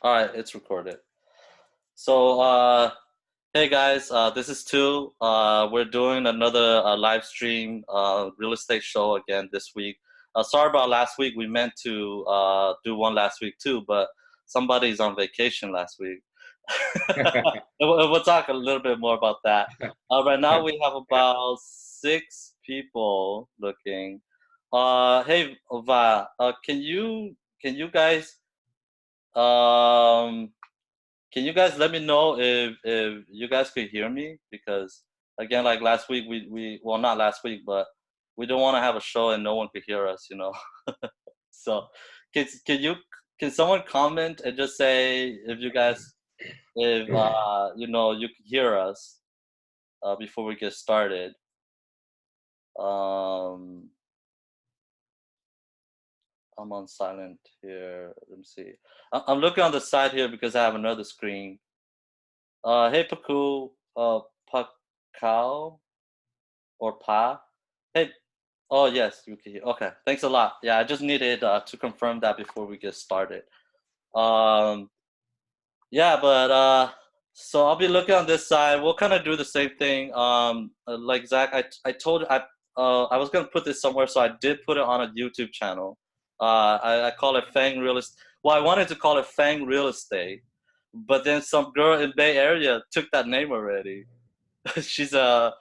All right, it's recorded. So, hey guys, this is two. We're doing another live stream real estate show again this week. Sorry about last week. We meant to do one last week too, but somebody's on vacation last week. We'll talk a little bit more about that. Right now we have about six people looking. Hey, Va, can you guys um can you guys let me know if you guys could hear me? Because again, like last week, we well not last week, but we don't want to have a show and no one could hear us, you know. So can someone comment and just say if you guys if you can hear us before we get started. Um, I'm on silent here. Let me see. I'm looking on the side here because I have another screen. Hey Paku, Pakao or Pa. Hey, oh yes, you can hear. Okay, thanks a lot. Yeah, I just needed to confirm that before we get started. Um, yeah, but so I'll be looking on this side. We'll kind of do the same thing. Like Zach, I told I was gonna put this somewhere, so I did put it on a YouTube channel. I call it Fang Real Estate. Well, I wanted to call it Fang Real Estate, but then some girl in Bay Area took that name already. She's a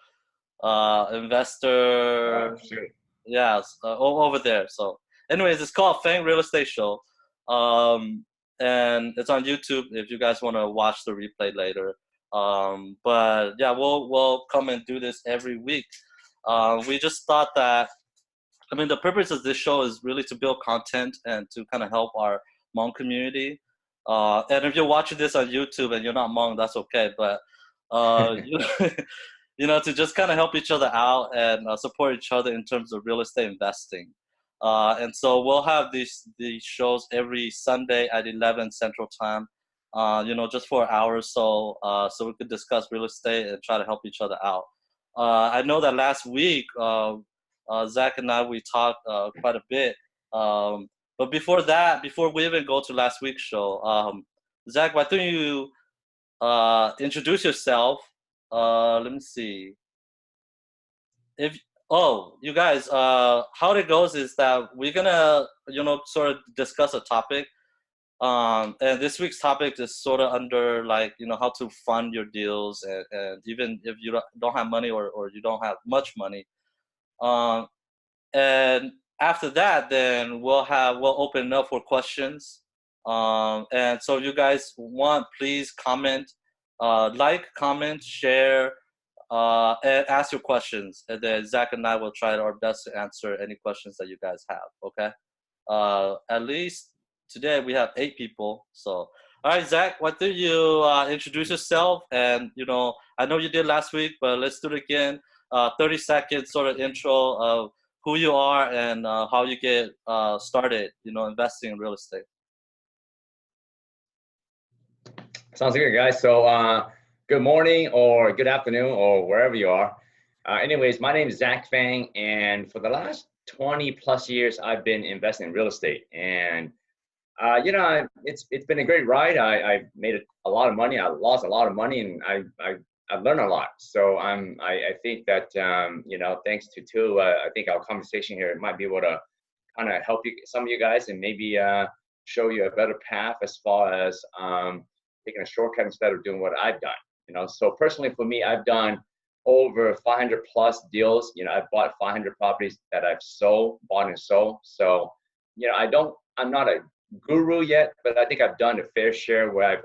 Oh, investor. shoot. Yeah, over there. So, anyways, it's called Fang Real Estate Show, um, and it's on YouTube if you guys want to watch the replay later. But yeah, we'll come and do this every week. We just thought that I mean the purpose of this show is really to build content and to kind of help our Hmong community. And if you're watching this on YouTube and you're not Hmong, that's okay. But you to just kind of help each other out and support each other in terms of real estate investing. And so we'll have these shows every Sunday at 11 Central Time. Just for an hour or so, so we could discuss real estate and try to help each other out. I know that last week, Zach and I we talked quite a bit. But before that, before we even go to last week's show, Zach, why don't you introduce yourself? Let me see. If you guys, how it goes is that we're gonna, sort of discuss a topic. And this week's topic is sort of under like, how to fund your deals, and even if you don't have money or you don't have much money. Um, and after that, then we'll open it up for questions. And so if you guys want, please comment, comment, share, and ask your questions, and then Zach and I will try our best to answer any questions that you guys have. Okay. At least today we have 8 people. So, all right, Zach, why don't you introduce yourself? And I know you did last week, but let's do it again. 30 seconds sort of intro of who you are and how you get started. Investing in real estate. Sounds good, guys. So, good morning or good afternoon or wherever you are. Anyways, my name is Zach Fang, and for the last 20 plus years, I've been investing in real estate. And it's been a great ride. I've made a lot of money. I lost a lot of money, and I've learned a lot. So I think that thanks to two, I think our conversation here might be able to kind of help you, some of you guys, and maybe show you a better path as far as taking a shortcut instead of doing what I've done. So personally for me, I've done over 500 plus deals. I've bought 500 properties that I've bought and sold. So, I'm not a guru yet, but I think I've done a fair share where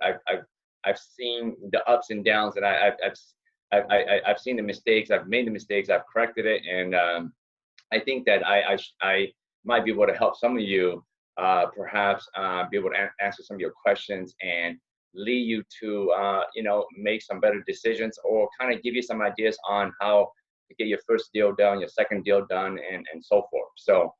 I've seen the ups and downs, and I've seen the mistakes. I've made the mistakes. I've corrected it, and I think that I might be able to help some of you, perhaps be able to answer some of your questions and lead you to make some better decisions, or kind of give you some ideas on how to get your first deal done, your second deal done, and so forth. So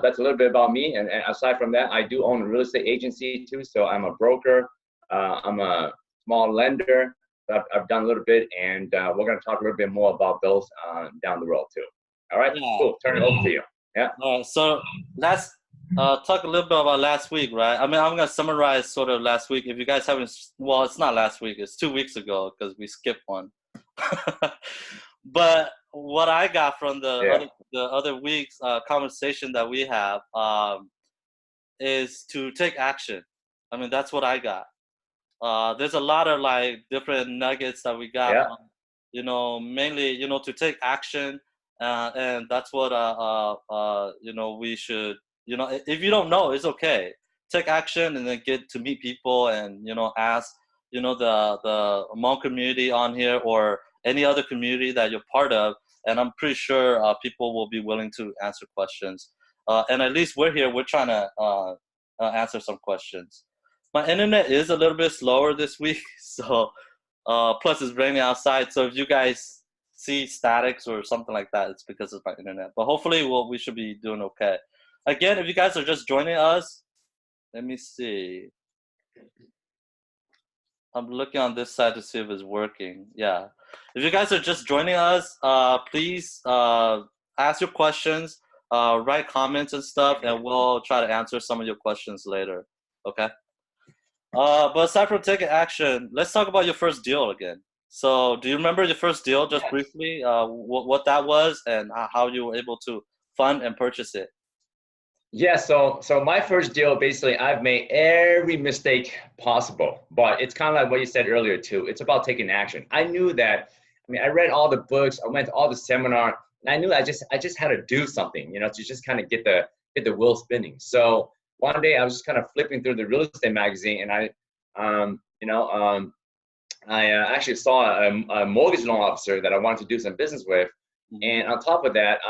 that's a little bit about me. And aside from that, I do own a real estate agency too. So I'm a broker. I'm a small lender. I've done a little bit, and we're going to talk a little bit more about those down the road too. All right, Yeah. cool. Turn it over to you. Yeah. So last talk a little bit about last week, right? I mean, I'm gonna summarize sort of last week. If you guys haven't, well, it's not last week. It's 2 weeks ago because we skipped one. But what I got from Yeah. the other week's conversation that we have is to take action. I mean, that's what I got. There's a lot of like different nuggets that we got. Yeah. Mainly, to take action, and that's what we should. If you don't know, it's okay. Take action, and then get to meet people, and ask, the Hmong community on here or any other community that you're part of, and I'm pretty sure people will be willing to answer questions. And at least we're here. We're trying to answer some questions. My internet is a little bit slower this week, so plus it's raining outside. So if you guys see statics or something like that, it's because of my internet. But hopefully, we should be doing okay. Again, if you guys are just joining us, let me see. I'm looking on this side to see if it's working. Yeah. If you guys are just joining us, please ask your questions, write comments and stuff, and we'll try to answer some of your questions later. Okay. But aside from taking action, let's talk about your first deal again. So, do you remember your first deal just briefly? What that was and how you were able to fund and purchase it? Yeah, so my first deal, basically, I've made every mistake possible, but it's kind of like what you said earlier too. It's about taking action. I knew that. I mean, I read all the books, I went to all the seminar, and I knew I just had to do something, to just kind of get the wheel spinning. So one day I was just kind of flipping through the real estate magazine, and I actually saw a mortgage loan officer that I wanted to do some business with. And on top of that,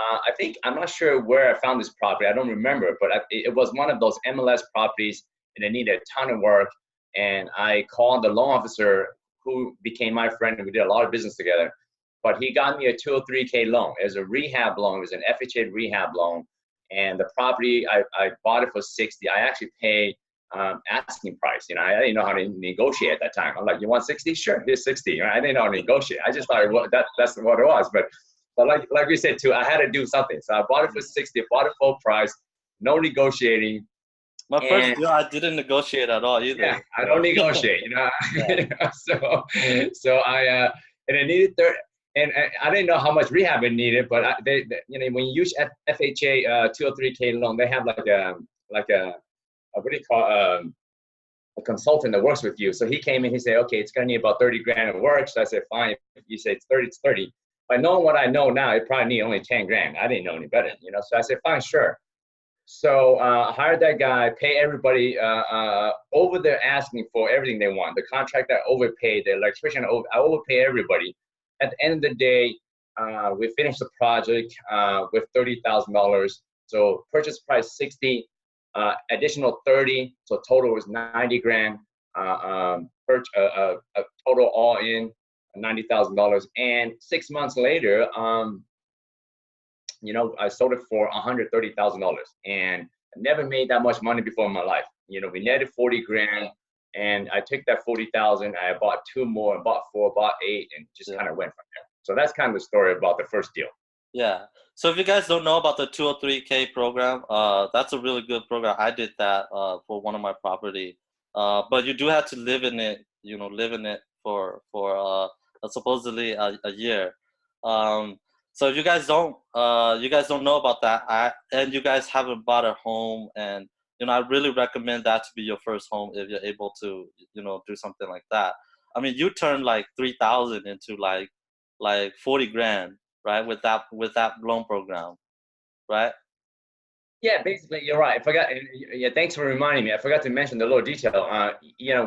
I'm not sure where I found this property. I don't remember, but it was one of those MLS properties, and it needed a ton of work. And I called the loan officer, who became my friend, and we did a lot of business together. But he got me a 203K loan. It was a rehab loan. It was an FHA rehab loan. And the property, I bought it for 60. I actually paid asking price. I didn't know how to negotiate at that time. I'm like, you want 60? Sure, here's 60. I didn't know how to negotiate. I just thought that's what it was. But like we said too, I had to do something. So I bought it for 60, bought it full price, no negotiating. My first deal, I didn't negotiate at all either. Yeah, I don't negotiate, Yeah. So I and it needed 30, and I didn't know how much rehab it needed, but they when you use FHA 203K loan, they have like a what do you call a consultant that works with you. So he came in, he said, okay, it's gonna need about 30 grand of work. So I said, fine. If you say it's 30, it's 30. But knowing what I know now, it probably need only 10 grand. I didn't know any better, So I said, fine, sure. So I hired that guy, pay everybody over their asking for everything they want. The contractor overpaid, the electrician, I overpay everybody. At the end of the day, we finished the project with $30,000. So purchase price 60, additional 30, so total was 90 grand. Total all in $90,000. And 6 months later, I sold it for $130,000, and I never made that much money before in my life. We netted 40 grand, and I took that 40,000. I bought 2 more, bought 4, bought 8, and just kind of went from there. So that's kind of the story about the first deal. Yeah. So if you guys don't know about the 203K program, that's a really good program. I did that for one of my property, but you do have to live in it. Live in it for supposedly a year. So if you guys don't know about that, and you guys haven't bought a home, and I really recommend that to be your first home if you're able to do something like that. I mean, you turn like 3,000 into like 40 grand, right? With that loan program, right? Yeah, basically, you're right. I forgot. Yeah, thanks for reminding me. I forgot to mention the little detail.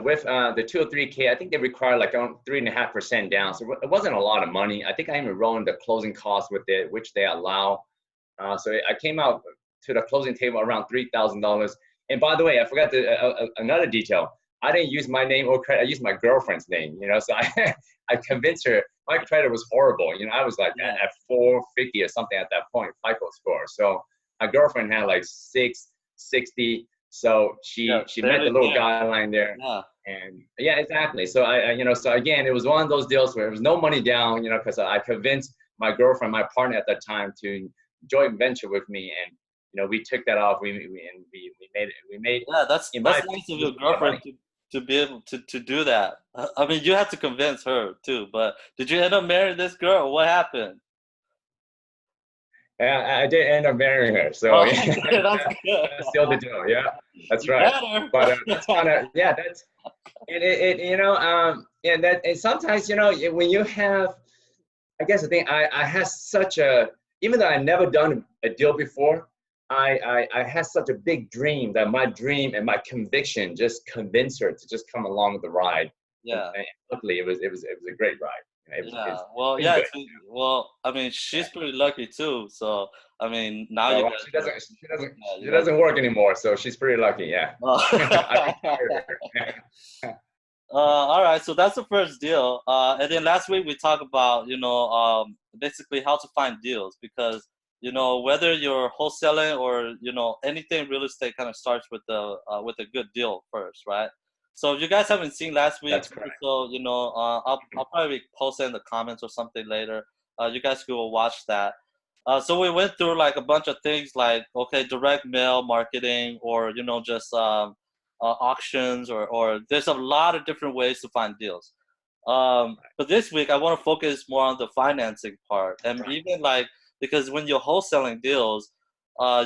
With the 203K, I think they require like 3.5% down. So it wasn't a lot of money. I think I even rolled the closing costs with it, which they allow. So I came out to the closing table around $3,000. And by the way, I forgot another detail. I didn't use my name or credit. I used my girlfriend's name. So I convinced her. My credit was horrible. I was like at 450 or something at that point, FICO score. So my girlfriend had like 660, so she met the little guideline there. Yeah. And yeah, exactly. So so again, it was one of those deals where there was no money down, because I convinced my girlfriend, my partner at that time, to joint venture with me, and we took that off. We made, Yeah, in my that's nice of opinion, your a lot of girlfriend money. to be able to do that. I mean, you had to convince her too, but did you end up marrying this girl? What happened? And I did end up marrying her, so Oh, yeah, that's good. that's still the deal. Yeah, that's You right. better. But that's kind of, yeah, that's and that, and sometimes when you have, I guess the thing, I had such a, even though I never done a deal before, I had such a big dream that my dream and my conviction just convinced her to just come along with the ride. Yeah. And luckily, it was a great ride. Yeah. It's Well, been yeah. good. Well, I mean, she's pretty lucky too. So, I mean, now you Well, guys she are. doesn't she doesn't Yeah, she you guys. doesn't work anymore, so she's pretty lucky. Yeah, I retired her. All right, so that's the first deal. And then last week we talked about, basically how to find deals because, whether you're wholesaling or, anything real estate kind of starts with a good deal first, right? So if you guys haven't seen last week's That's correct. episode, I'll probably post it in the comments or something later. You guys can go watch that. So we went through like a bunch of things like, okay, direct mail marketing or, just, auctions or there's a lot of different ways to find deals. But this week I want to focus more on the financing part and even like because when you're wholesaling deals,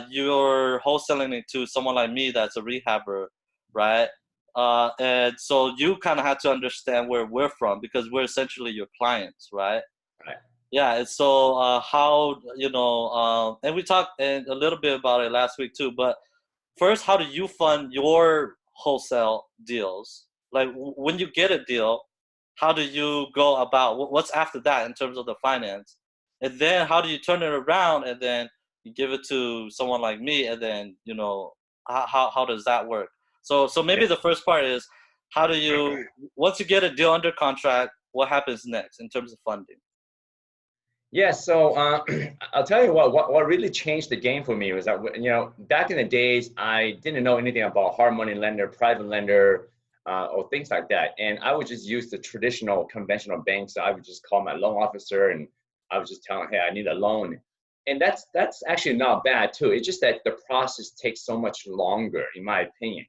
you're wholesaling it to someone like me that's a rehabber, right? And so you kind of have to understand where we're from because we're essentially your clients, right? Right. Yeah, and so how and we talked a little bit about it last week too. But first, how do you fund your wholesale deals? Like when you get a deal, how do you go about what's after that in terms of the finance? And then how do you turn it around and then you give it to someone like me and then, how does that work? So maybe Yeah. the first part is how do you once you get a deal under contract, what happens next in terms of funding? Yeah, so I'll tell you what really changed the game for me was that back in the days I didn't know anything about hard money lender, private lender, or things like that, and I would just use the traditional conventional banks. So I would just call my loan officer and I was just telling, hey, I need a loan, and that's actually not bad too. It's just that the process takes so much longer, in my opinion.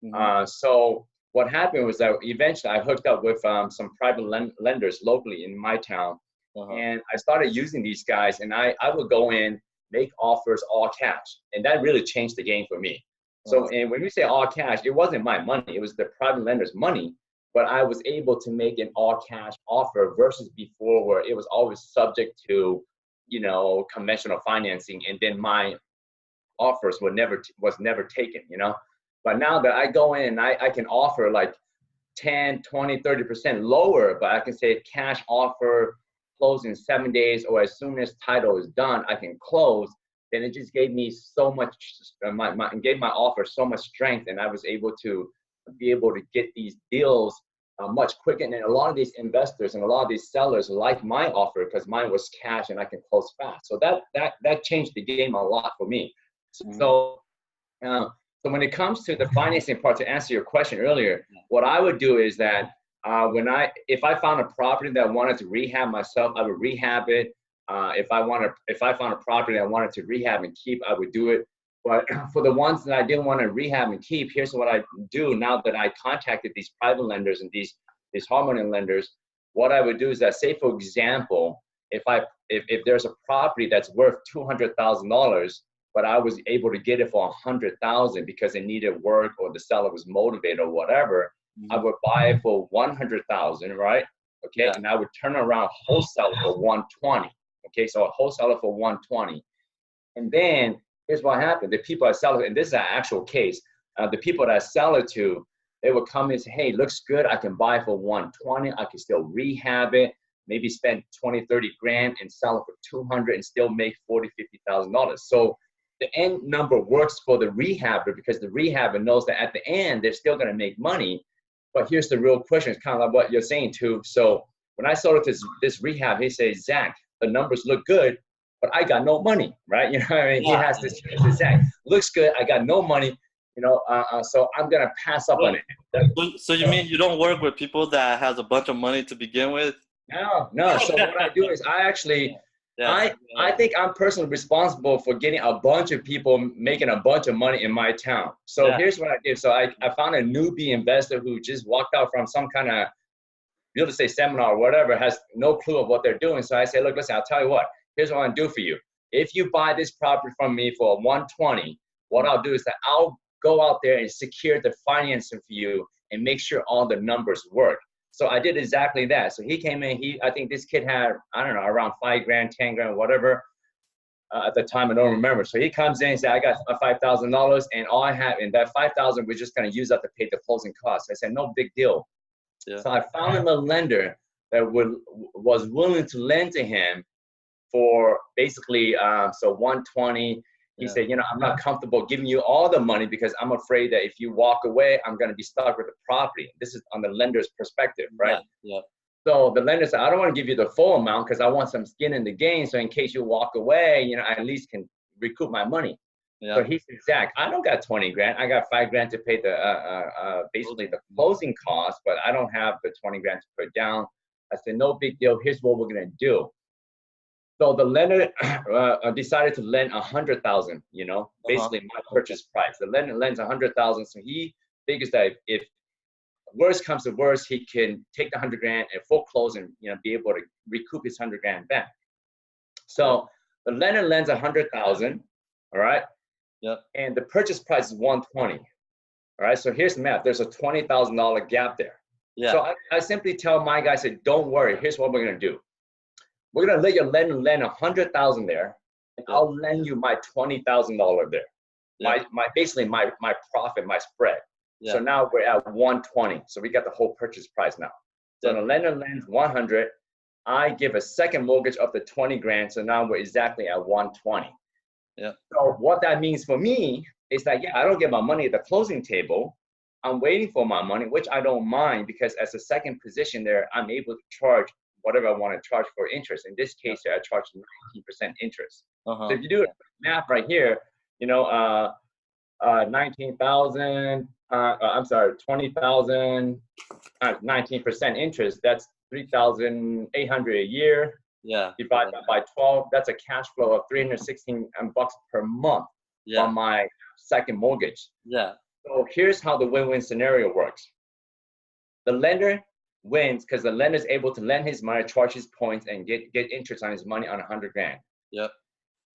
Hmm. So what happened was that eventually I hooked up with some private lenders locally in my town, Uh-huh. and I started using these guys, and I would go in, make offers all cash. And that really changed the game for me. Uh-huh. So, and when we say all cash, it wasn't my money, it was the private lender's money. But I was able to make an all cash offer versus before where it was always subject to, conventional financing. And then my offers was never taken. But now that I go in, I can offer like 10, 20, 30% lower, but I can say cash offer, close in 7 days, or as soon as title is done, I can close. Then it just gave me so much, gave my offer so much strength, and I was able to be able to get these deals much quicker. And a lot of these investors and a lot of these sellers like my offer because mine was cash and I can close fast. So that changed the game a lot for me. Hmm. So uh, so when it comes to the financing part, to answer your question earlier, what I would do is that if I found a property that I wanted to rehab myself, I would rehab it. If I found a property that I wanted to rehab and keep, I would do it. But for the ones that I didn't want to rehab and keep, here's what I do now that I contacted these private lenders and these harmony lenders. What I would do is that, say for example, if there's a property that's worth $200,000, but I was able to get it for 100,000 because it needed work or the seller was motivated or whatever, I Hmm. would buy it for 100,000, right? Okay, Yeah. and I would turn around wholesale for 120. Okay, so a wholesaler for 120, and then here's what happened: the people I sell it, and this is an actual case, the people that I sell it to, they would come and say, "Hey, looks good. I can buy for 120. I can still rehab it." Maybe spend 20, 30 grand and sell it for 200 and still make 40, $50,000. So the end number works for the rehabber because the rehabber knows that at the end they're still going to make money. But here's the real question: it's kind of like what you're saying too. So when I sold it to this rehab, he says, "Zach, the numbers look good, but I got no money," right? You know what I mean? He Yeah. has this. He says, "Zach, looks good, I got no money. So I'm gonna pass up on Wait, it." That- so you mean you don't work with people that has a bunch of money to begin with? No, no. So what I do is I actually Yeah. I think I'm personally responsible for getting a bunch of people making a bunch of money in my town. So Yeah. here's what I did. So I found a newbie investor who just walked out from some kind of real estate seminar or whatever, has no clue of what they're doing. So I say, look, listen, I'll tell you what, here's what I'm gonna do for you. If you buy this property from me for 120, what I'll do is that I'll go out there and secure the financing for you and make sure all the numbers work. So I did exactly that. So he came in, I think this kid had, I don't know, around 5 grand, 10 grand, whatever. At the time, I don't remember. So he comes in and says, I got $5,000 and all I have, and that 5,000 we're just gonna use up to pay the closing costs. I said, no big deal. Yeah. So I found him a lender that was willing to lend to him for basically, so 120. He said, I'm not comfortable giving you all the money because I'm afraid that if you walk away, I'm going to be stuck with the property. This is on the lender's perspective, right? Yeah. So the lender said, I don't want to give you the full amount because I want some skin in the game. So in case you walk away, I at least can recoup my money. Yeah. So he said, Zach, I don't got 20 grand. I got 5 grand to pay the basically the closing costs, but I don't have the 20 grand to put down. I said, no big deal. Here's what we're gonna do. So the lender decided to lend 100,000. Basically my purchase price. The lender lends 100,000. So he figures that if worst comes to worst, he can take the 100 grand and foreclose and be able to recoup his 100 grand back. So the lender lends 100,000. All right. Yep. And the purchase price is 120. All right. So here's the math. There's a $20,000 gap there. Yeah. So I simply tell my guy, I said, don't worry. Here's what we're going to do. We're going to let your lender lend 100,000 there. And I'll lend you my $20,000 there. Yeah. Basically my profit, my spread. Yeah. So now we're at 120. So we got the whole purchase price now. So the lender lends 100. I give a second mortgage up to 20 grand. So now we're exactly at 120. Yeah. So what that means for me is that, I don't get my money at the closing table. I'm waiting for my money, which I don't mind because as a second position there, I'm able to charge whatever I want to charge for interest. In this case, I charge 19% interest. So if you do math right here, 19,000, I'm sorry, 20,000, 19% interest, that's 3,800 a year. Yeah. Divide that by 12, that's a cash flow of $316 per month on my second mortgage. Yeah. So here's how the win-win scenario works. The lender wins because the lender is able to lend his money, charge his points, and get interest on his money on 100 grand. Yep.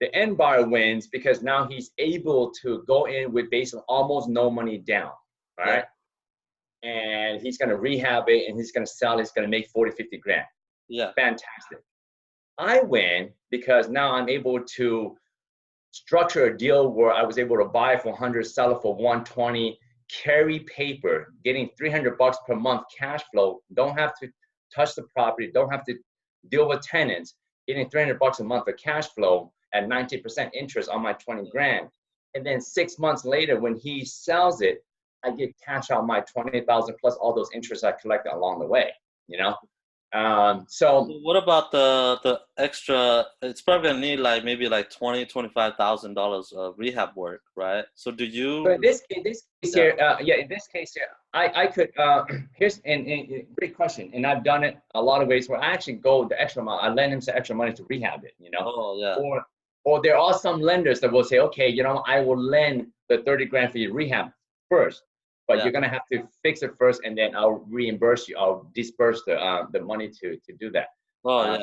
The end buyer wins because now he's able to go in with basically almost no money down, right? Yep. And he's going to rehab it and he's going to sell. He's going to make 40, 50 grand. Yeah. Fantastic. I win because now I'm able to structure a deal where I was able to buy for 100, sell it for 120, carry paper, getting $300 per month cash flow, don't have to touch the property, don't have to deal with tenants, getting $300 a month of cash flow at 19% interest on my 20 grand. And then 6 months later, when he sells it, I get cash out my 20,000 plus all those interests I collected along the way, So what about the extra? It's probably gonna need maybe $25,000 of rehab work, right? So do you? So in this case here, I could. Here's a great question, and I've done it a lot of ways where I actually go the extra mile. I lend him some extra money to rehab it, Oh yeah. Or there are some lenders that will say, okay, I will lend the 30 grand for your rehab first. But you're gonna have to fix it first, and then I'll reimburse you. I'll disperse the money to do that. Oh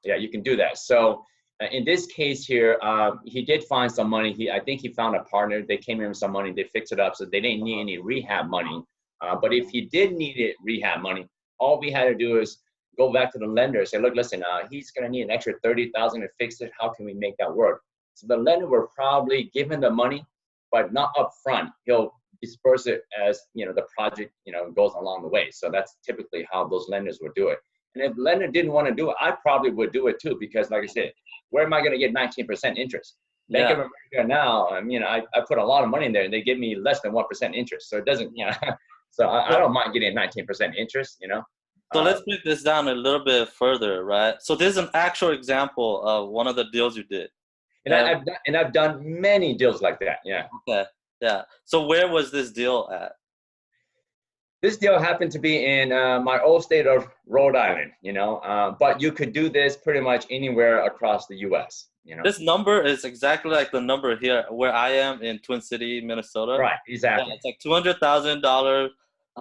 yeah, you can do that. So in this case here, he did find some money. I think he found a partner. They came in with some money. They fixed it up, so they didn't need any rehab money. But if he did need rehab money, all we had to do is go back to the lender and say, look, listen, he's gonna need an extra 30,000 to fix it. How can we make that work? So the lender will probably give him the money, but not upfront. He'll disperse it as the project goes along the way. So that's typically how those lenders would do it. And if the lender didn't want to do it, I probably would do it too, because like I said, where am I going to get 19% interest? Bank of America now, I put a lot of money in there and they give me less than 1% interest. So it doesn't, so I don't mind getting 19% interest, So let's break this down a little bit further, right? So this is an actual example of one of the deals you did. And I've done many deals like that. Yeah. Okay. Yeah. So where was this deal at? This deal happened to be in my old state of Rhode Island, you know, but you could do this pretty much anywhere across the U.S., you know. This number is exactly like the number here where I am in Twin City, Minnesota. Right, Yeah, exactly. it's like $200,000,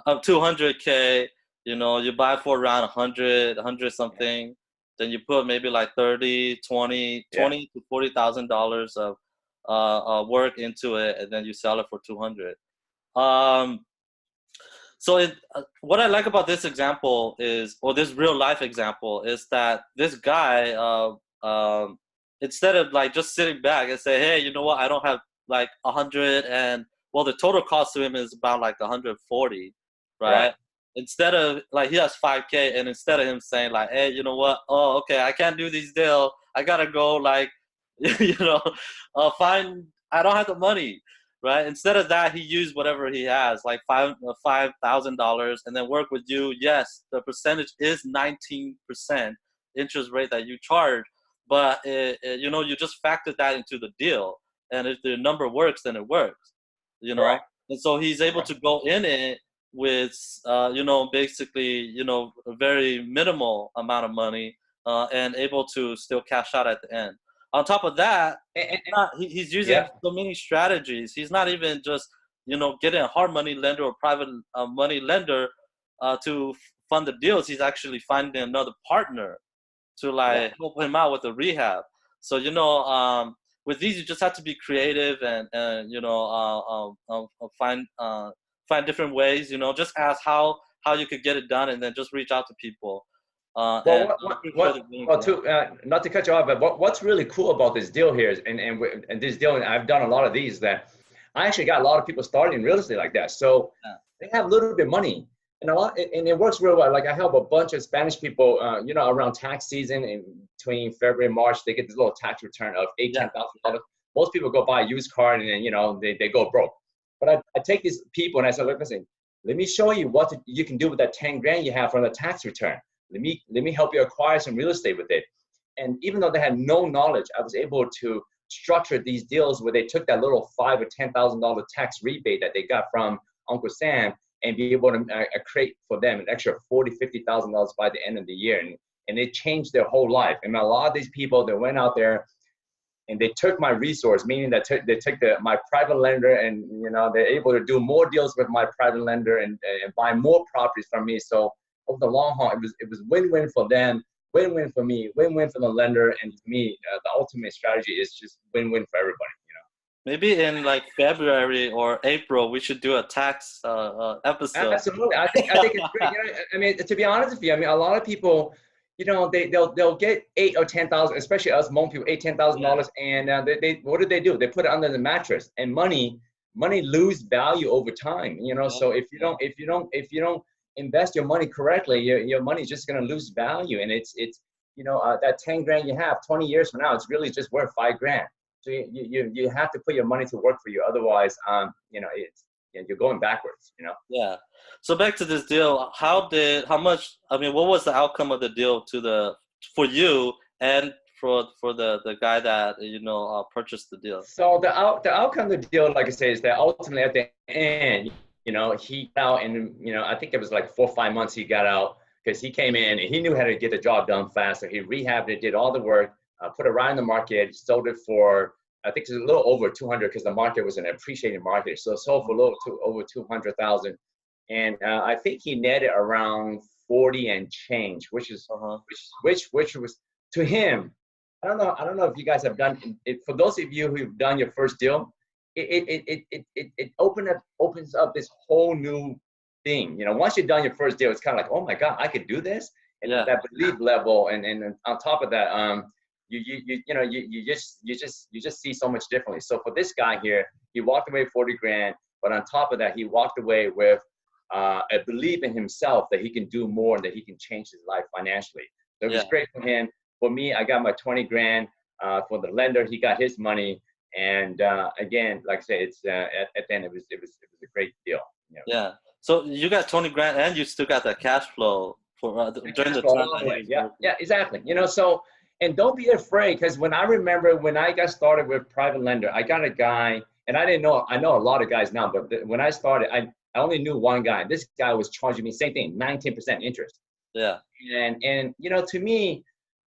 200K. You know, you buy for around 100 something. Then you put maybe like 30, 20, Yeah, 20 to $40,000 of work into it, and then you sell it for 200. Um, so what I like about this example is, or this real life example, is that this guy, instead of like just sitting back and say, hey, you know what, I don't have like 100, and well, the total cost to him is about like 140, right, right? Instead of like he has 5K, and instead of him saying like, hey, you know what, oh, okay, I can't do these deals, I gotta go like, you know, find, I don't have the money, right? Instead of that, he used whatever he has, like $5,000, and then work with you. Yes, the percentage is 19% interest rate that you charge, but you know, you just factor that into the deal, and if the number works, then it works, you know. correct, And so he's able correct. to go in it with, you know, basically, you know, a very minimal amount of money, and able to still cash out at the end. On top of that, he's using Yeah. so many strategies. He's not even just, you know, getting a hard money lender or private money lender to fund the deals. He's actually finding another partner to Yeah. like help him out with the rehab. So, you know, with these, you just have to be creative and you know, find different ways. You know, just ask how you could get it done, and then just reach out to people. Well, And I'm pretty sure they're willing to help. not to cut you off, but what's really cool about this deal here is, and this deal, and I've done a lot of these, that I actually got a lot of people starting in real estate like that. So Yeah. they have a little bit of money, and and it works real well. Like I help a bunch of Spanish people, you know, around tax season in between February and March, they get this little tax return of eight, Yeah. $10,000. Most people go buy a used car and then, you know, they go broke. But I take these people and I said, look, listen, let me show you what you can do with that 10 grand you have from the tax return. Let me help you acquire some real estate with it. And even though they had no knowledge, I was able to structure these deals where they took that little $5,000 or $10,000 tax rebate that they got from Uncle Sam and be able to create for them an extra $40,000, $50,000 by the end of the year. And it changed their whole life. And a lot of these people that went out there and they took my resource, meaning that they took my private lender, and you know, they're able to do more deals with my private lender and buy more properties from me. So over the long haul, it was win-win for them, win-win for me, win-win for the lender, and to me, the ultimate strategy is just win-win for everybody. You know. Maybe in like February or April, we should do a tax episode. Absolutely, I think it's great. You know, I mean, to be honest with you, I mean, a lot of people, you know, they'll get 8 or 10,000, especially us Hmong people, Yeah. $10,000, and they what do? They put it under the mattress, and money lose value over time. You know, Yeah. so if you Yeah. don't invest your money correctly, your money's just gonna lose value, and it's you know, that 10 grand you have 20 years from now, it's really just worth 5 grand. So you have to put your money to work for you, otherwise, you know, you're going backwards. You know. Yeah. So back to this deal, how much, I mean, what was the outcome of the deal for you and for the guy that, you know, purchased the deal? So the outcome of the deal, like I say, is that ultimately at the end, you know, he got out, and you know, I think it was like 4 or 5 months he got out, because he came in and he knew how to get the job done fast. So he rehabbed it, did all the work, put it right in the market, sold it for, I think it's a little over 200, because the market was an appreciating market. So it sold for a little over 200,000, and I think he netted around 40 and change, which is Uh-huh. which was to him. I don't know if you guys have done it. For those of you who've done your first deal, it opens up this whole new thing. You know, once you've done your first deal, it's kind of like, oh my God, I could do this. And Yeah. that belief level, and on top of that, you just see so much differently. So for this guy here, he walked away with 40 grand, but on top of that, he walked away with a belief in himself that he can do more and that he can change his life financially. So it was Yeah. great for him. For me, I got my 20 grand. For the lender, he got his money. And again, like I say, it's at the end, it was a great deal. You know. Yeah. So you got 20 grand and you still got that cash flow for The during cash the flow time all that the he way. was Yeah, working. yeah, exactly. You know, so, and don't be afraid, because when I remember when I got started with private lender, I got a guy, and I didn't know, I know a lot of guys now, but when I started, I only knew one guy. This guy was charging me same thing, 19% interest. Yeah. And you know, to me,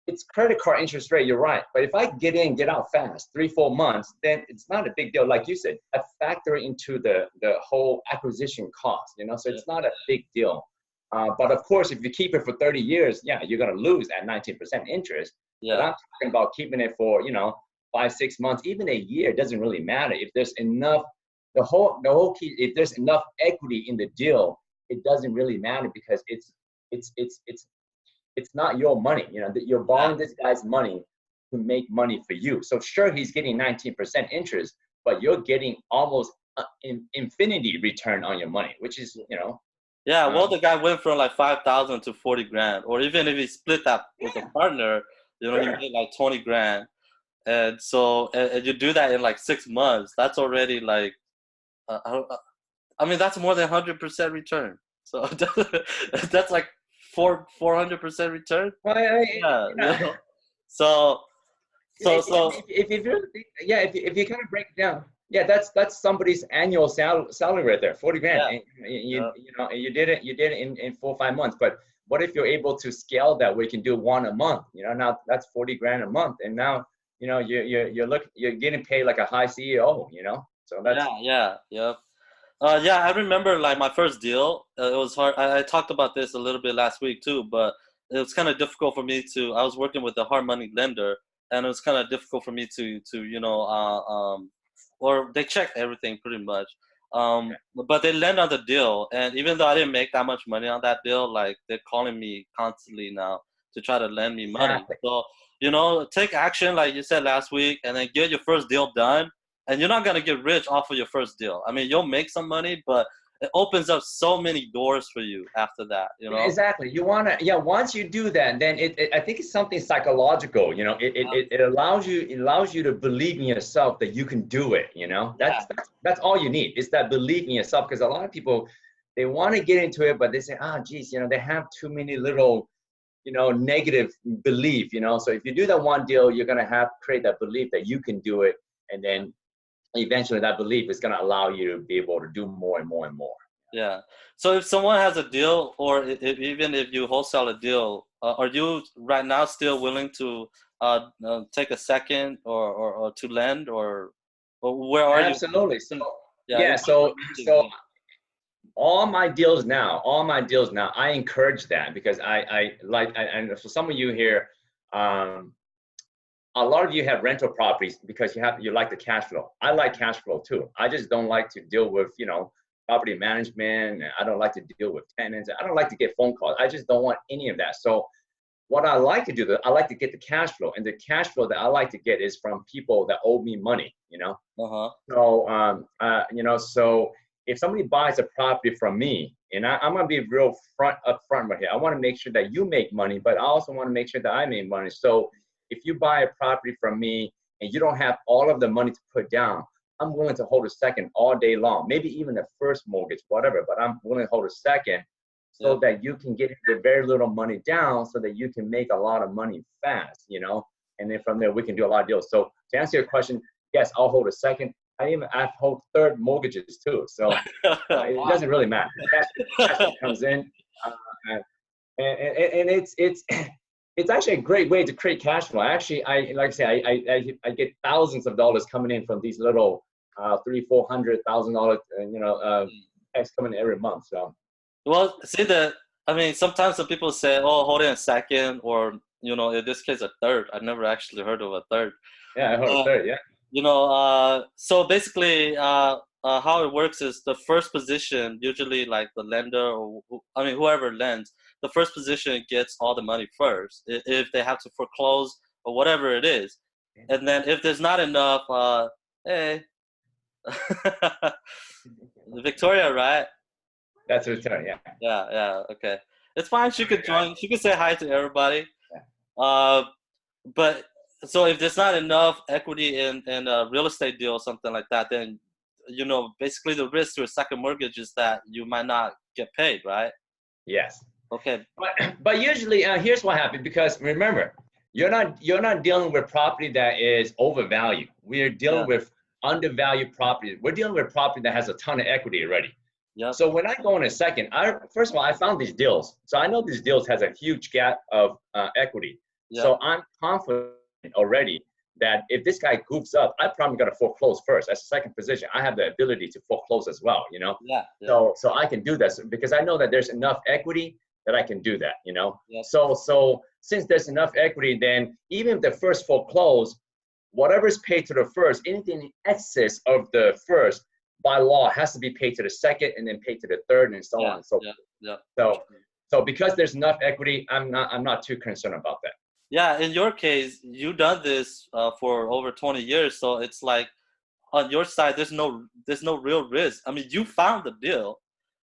it's credit card interest rate. You're right. But if I get in, get out fast, 3-4 months, then it's not a big deal. Like you said, I factor into the whole acquisition cost. You know, so it's not a big deal. But of course, if you keep it for 30 years, yeah, you're gonna lose at 19% interest. Yeah. But I'm talking about keeping it for, you know, 5-6 months, even a year. It doesn't really matter if there's enough. The whole key, if there's enough equity in the deal, it doesn't really matter because it's not your money. You know, that you're borrowing this guy's money to make money for you. So sure, he's getting 19% interest, but you're getting almost infinity return on your money, which is, you know. Yeah, well, the guy went from like 5,000 to 40 grand, or even if he split that with a partner, you know, he made like 20 grand. And so, and you do that in like 6 months, that's already like, I mean, that's more than 100% return. So that's like 400% return. Well, Yeah, you know? So if you really think, yeah, if you kind of break it down, yeah, that's somebody's annual salary right there, 40 grand. Yeah. And you know, you did it in 4 or 5 months. But what if you're able to scale that where you can do one a month? You know, now that's 40 grand a month, and now, you know, you're getting paid like a high CEO. You know, so that's yeah. Yeah, I remember like my first deal. It was hard. I talked about this a little bit last week too, but it was kind of difficult for me to. I was working with a hard money lender, and it was kind of difficult for me to you know, or they checked everything pretty much. But they lend on the deal, and even though I didn't make that much money on that deal, like they're calling me constantly now to try to lend me money. So, you know, take action like you said last week, and then get your first deal done. And you're not gonna get rich off of your first deal. I mean, you'll make some money, but it opens up so many doors for you after that. You know. Exactly. You wanna, yeah. Once you do that, then I think it's something psychological. You know, it allows you to believe in yourself that you can do it. You know, that's all you need. It's that belief in yourself, because a lot of people, they want to get into it, but they say, geez, you know, they have too many little, you know, negative belief. You know, so if you do that one deal, you're gonna create that belief that you can do it, and then eventually that belief is going to allow you to be able to do more and more and more. Yeah. So if someone has a deal, or even if you wholesale a deal, are you right now still willing to take a second or to lend, or where are you? Absolutely. So so all my deals now, I encourage that, because I and for some of you here, a lot of you have rental properties because you like the cash flow. I like cash flow too. I just don't like to deal with, you know, property management. I don't like to deal with tenants. I don't like to get phone calls. I just don't want any of that. So what I like to do, I like to get the cash flow, and the cash flow that I like to get is from people that owe me money, you know? So, you know, so if somebody buys a property from me, and I'm going to be real upfront right here. I want to make sure that you make money, but I also want to make sure that I make money. So if you buy a property from me and you don't have all of the money to put down, I'm willing to hold a second all day long, maybe even the first mortgage, whatever, but I'm willing to hold a second so that you can get with very little money down, so that you can make a lot of money fast, you know, and then from there we can do a lot of deals. So to answer your question, yes, I'll hold a second. I've hold third mortgages too. So it doesn't really matter. Cash comes in, and it's actually a great way to create cash flow. Actually, like I say, I get thousands of dollars coming in from these little $300,000-$400,000, you know, checks coming in every month. So, well, see I mean, sometimes some people say, "Oh, hold it a second," or, you know, in this case, a third. I never actually heard of a third. Yeah, I heard a third. Yeah. You know, so basically, how it works is the first position, usually like the lender, or I mean, whoever lends, the first position gets all the money first if they have to foreclose or whatever it is. And then if there's not enough, hey, Victoria, right? That's Victoria, yeah. Yeah, okay. It's fine. She could join. She could say hi to everybody. But so if there's not enough equity in a real estate deal or something like that, then, you know, basically the risk to a second mortgage is that you might not get paid, right? Yes. Okay. But usually, here's what happened, because remember, you're not dealing with property that is overvalued. We are dealing with undervalued property. We're dealing with property that has a ton of equity already. Yep. So when I go in a second, first of all, I found these deals. So I know these deals has a huge gap of equity. Yep. So I'm confident already that if this guy goofs up, I probably got to foreclose first. As a second position, I have the ability to foreclose as well, you know? Yeah. Yeah. So I can do this because I know that there's enough equity that I can do that, you know? Yep. So since there's enough equity, then even if the first foreclose, whatever's paid to the first, anything in excess of the first, by law, has to be paid to the second and then paid to the third and so on and so forth. Yeah. So because there's enough equity, I'm not too concerned about that. Yeah, in your case, you've done this for over 20 years, so it's like on your side, there's no real risk. I mean, you found the deal,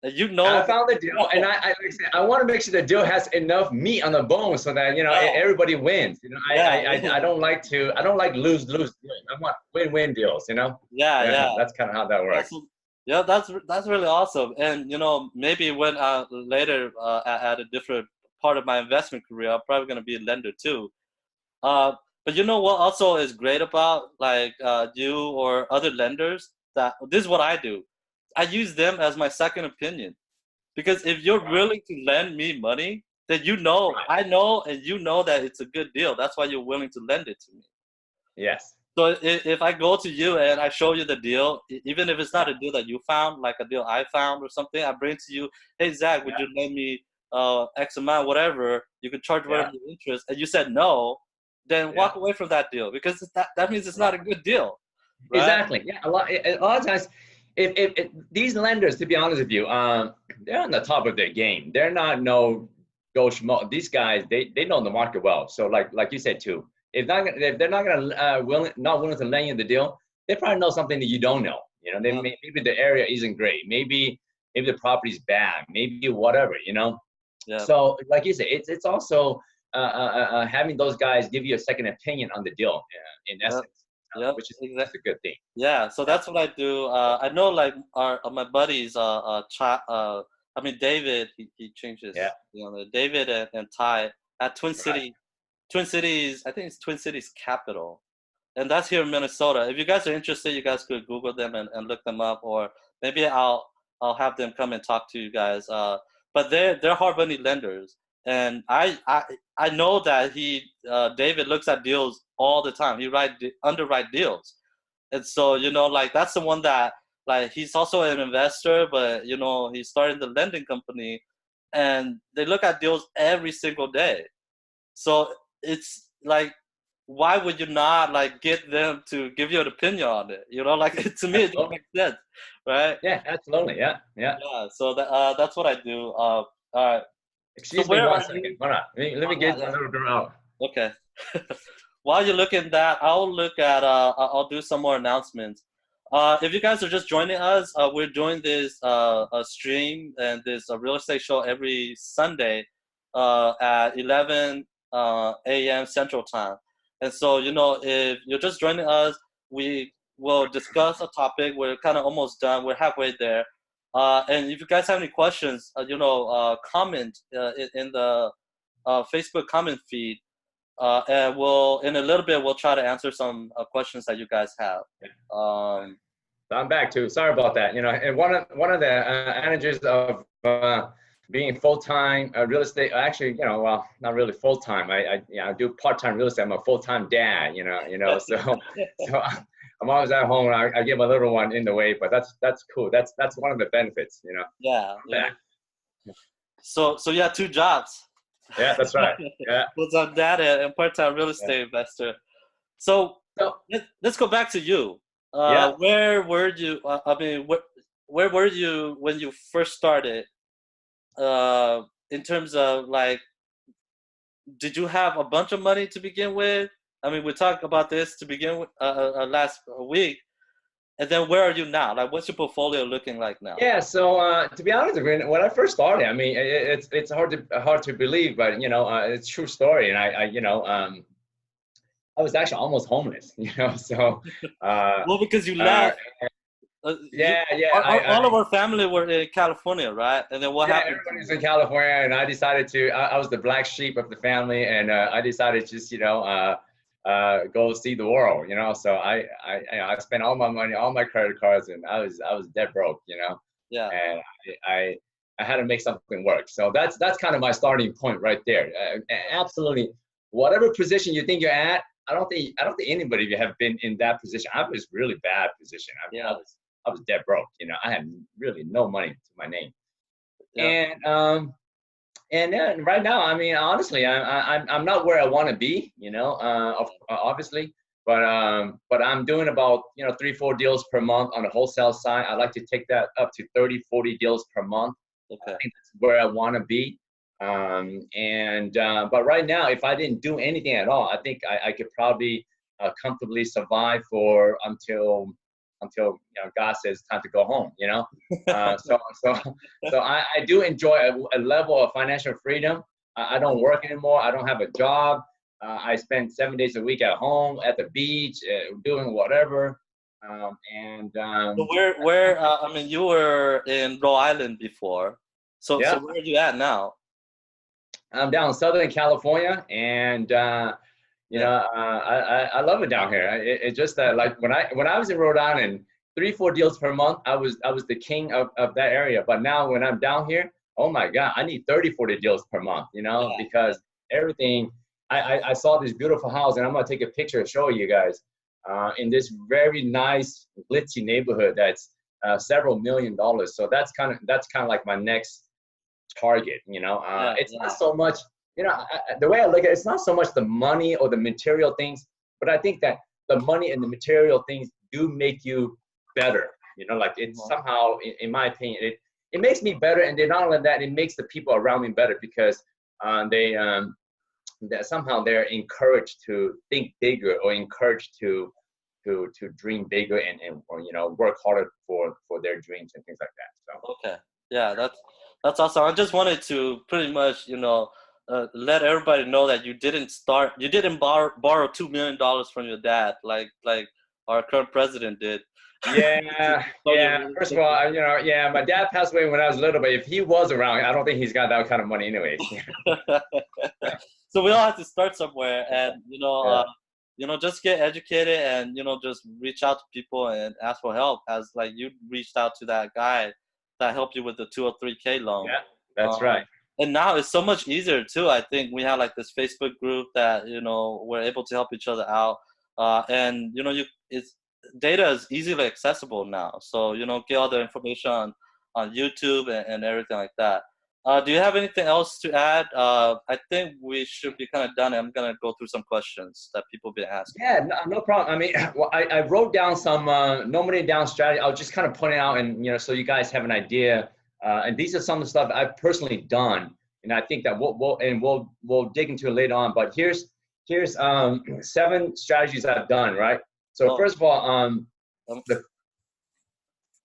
and you know. I found the deal, and like I said, I want to make sure the deal has enough meat on the bone so that everybody wins. You know, I don't like lose deals. I want win deals. You know. Yeah. That's kind of how that works. That's really awesome. And maybe when later at a different part of my investment career, I'm probably gonna be a lender too. But you know what also is great about like you or other lenders, that this is what I do. I use them as my second opinion, because if you're willing to lend me money, then I know, and you know that it's a good deal. That's why you're willing to lend it to me. Yes. So if I go to you and I show you the deal, even if it's not a deal that you found, like a deal I found or something, I bring to you, hey Zach, would you lend me X amount, whatever? You could charge whatever the interest, and you said no, then walk away from that deal, because that means it's not a good deal. Right? Exactly. Yeah. A lot of times, if these lenders, to be honest with you, they're on the top of their game. They're not no go schmo. These guys, they know the market well. So like you said too, if they're not gonna willing to lend you the deal, they probably know something that you don't know. You know, maybe the area isn't great. Maybe the property's bad. Maybe whatever. You know. Yeah. So like you said, it's also having those guys give you a second opinion on the deal in essence. Which is that's a good thing. Yeah, so that's what I do. I know, like my buddies, David, he changes. Yeah. David and Ty at Twin Cities. I think it's Twin Cities Capital, and that's here in Minnesota. If you guys are interested, you guys could Google them and look them up, or maybe I'll have them come and talk to you guys. But they're hard money lenders, and I know that David looks at deals all the time. He underwrite deals, and so like that's the one that, like, he's also an investor, but he's starting the lending company, and they look at deals every single day. So it's like, why would you not like get them to give you an opinion on it? Like, to me, it doesn't make sense, right? Yeah, absolutely. Yeah. So that's what I do. All right. Excuse me 1 second. Hold on. Let me get a little bit out. Okay. While you're looking that, I'll do some more announcements. If you guys are just joining us, we're doing this stream and this real estate show every Sunday at 11 a.m. Central Time. And so, if you're just joining us, we will discuss a topic. We're kind of almost done. We're halfway there. And if you guys have any questions, comment in the Facebook comment feed. And in a little bit, we'll try to answer some questions that you guys have. I'm back too. Sorry about that. And one of the advantages of being full-time real estate, actually, well, not really full-time. I do part-time real estate. I'm a full-time dad. So I'm always at home. I get my little one in the way, but that's cool. That's one of the benefits. Yeah. So you have 2 jobs. Yeah, that's right. Yeah. Full-time dad and part-time real estate investor. So let's go back to you. Where were you? Where were you when you first started? In terms of, like, did you have a bunch of money to begin with? I mean, we talked about this to begin with last week. And then where are you now? Like, what's your portfolio looking like now? Yeah, so to be honest, when I first started, I mean, it's hard to believe, but it's a true story. And I was actually almost homeless, So well, because you left. All of our family were in California, right? And then what happened? Everybody's in California, and I decided to. I was the black sheep of the family, and I decided to just go see the world, So I spent all my money, all my credit cards, and I was dead broke, Yeah. and I had to make something work. So that's kind of my starting point right there. Absolutely, whatever position you think you're at, I don't think anybody have been in that position. I was really bad position. I mean, Yeah. I was dead broke. You know, I had really no money to my name. Yeah. And then right now, I mean, honestly, I'm not where I want to be, you know, obviously, but I'm doing about, you know, 3-4 deals per month on the wholesale side. I'd like to take that up to 30-40 deals per month. I Okay. think that's where I want to be. But right now, if I didn't do anything at all, I think I could probably comfortably survive for until you know, God says it's time to go home, you know. So I do enjoy a level of financial freedom. I don't work anymore. I don't have a job. I spend 7 days a week at home, at the beach, doing whatever. So where I mean, you were in Rhode Island before. So Yeah, where are you at now? I'm down in Southern California, and you Yeah. know, I love it down here. It's just that, like, when I was in Rhode Island, 3-4 deals per month, I was the king of that area. But now when I'm down here, oh my God, I need 30-40 deals per month, you know, Yeah. because everything. I saw this beautiful house, and I'm gonna take a picture and show you guys in this very nice glitzy neighborhood that's several $1,000,000. So that's kind of like my next target. You know, Yeah. it's not Yeah. so much, you know, the way I look at it, it's not so much the money or the material things, but I think that the money and the material things do make you better. You know, like it's Mhm. somehow, in my opinion, it makes me better, and then not only that, it makes the people around me better because that somehow they're encouraged to think bigger or encouraged to dream bigger and or, you know, work harder for their dreams and things like that. So. Okay. Yeah, that's awesome. I just wanted to pretty much, let everybody know that you didn't borrow $2 million from your dad, like our current president did. to Yeah, start your yeah. real First of estate all, business. you know, yeah, my dad passed away when I was little, but if he was around, I don't think he's got that kind of money, anyways. So we all have to start somewhere, and Yeah, just get educated, and just reach out to people and ask for help, as like you reached out to that guy that helped you with the 203K loan. yeah, that's right. um, and now it's so much easier too. I think we have like this Facebook group that we're able to help each other out, and it's data is easily accessible now, so get all the information on YouTube and everything like that. Do you have anything else to add? I think we should be kind of done. I'm gonna go through some questions that people have been asking. Yeah, no, no problem. I mean, well, I wrote down some no money down strategy. I'll just kind of point it out, and you know, so you guys have an idea. And these are some of the stuff I've personally done, and I think that we'll dig into it later on. But here's 7 strategies I've done. Right. So Oh, first of all, um, the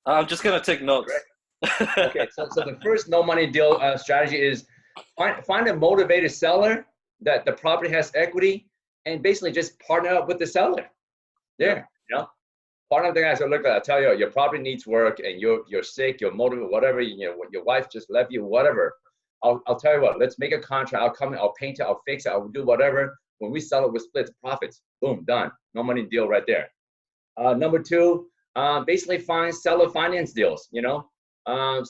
I'm just gonna take notes. okay, so the first no money deal strategy is find a motivated seller that the property has equity, and basically just partner up with the seller. Yeah, There, you know, partner up the guy. So look, I tell you, your property needs work, and you're sick, you're motivated, whatever. You know, your wife just left you, whatever. I'll tell you what. Let's make a contract. I'll come in. I'll paint it. I'll fix it. I'll do whatever. When we sell it, we split the profits. Boom, done. No money deal right there. Number 2, basically find seller finance deals, you know. You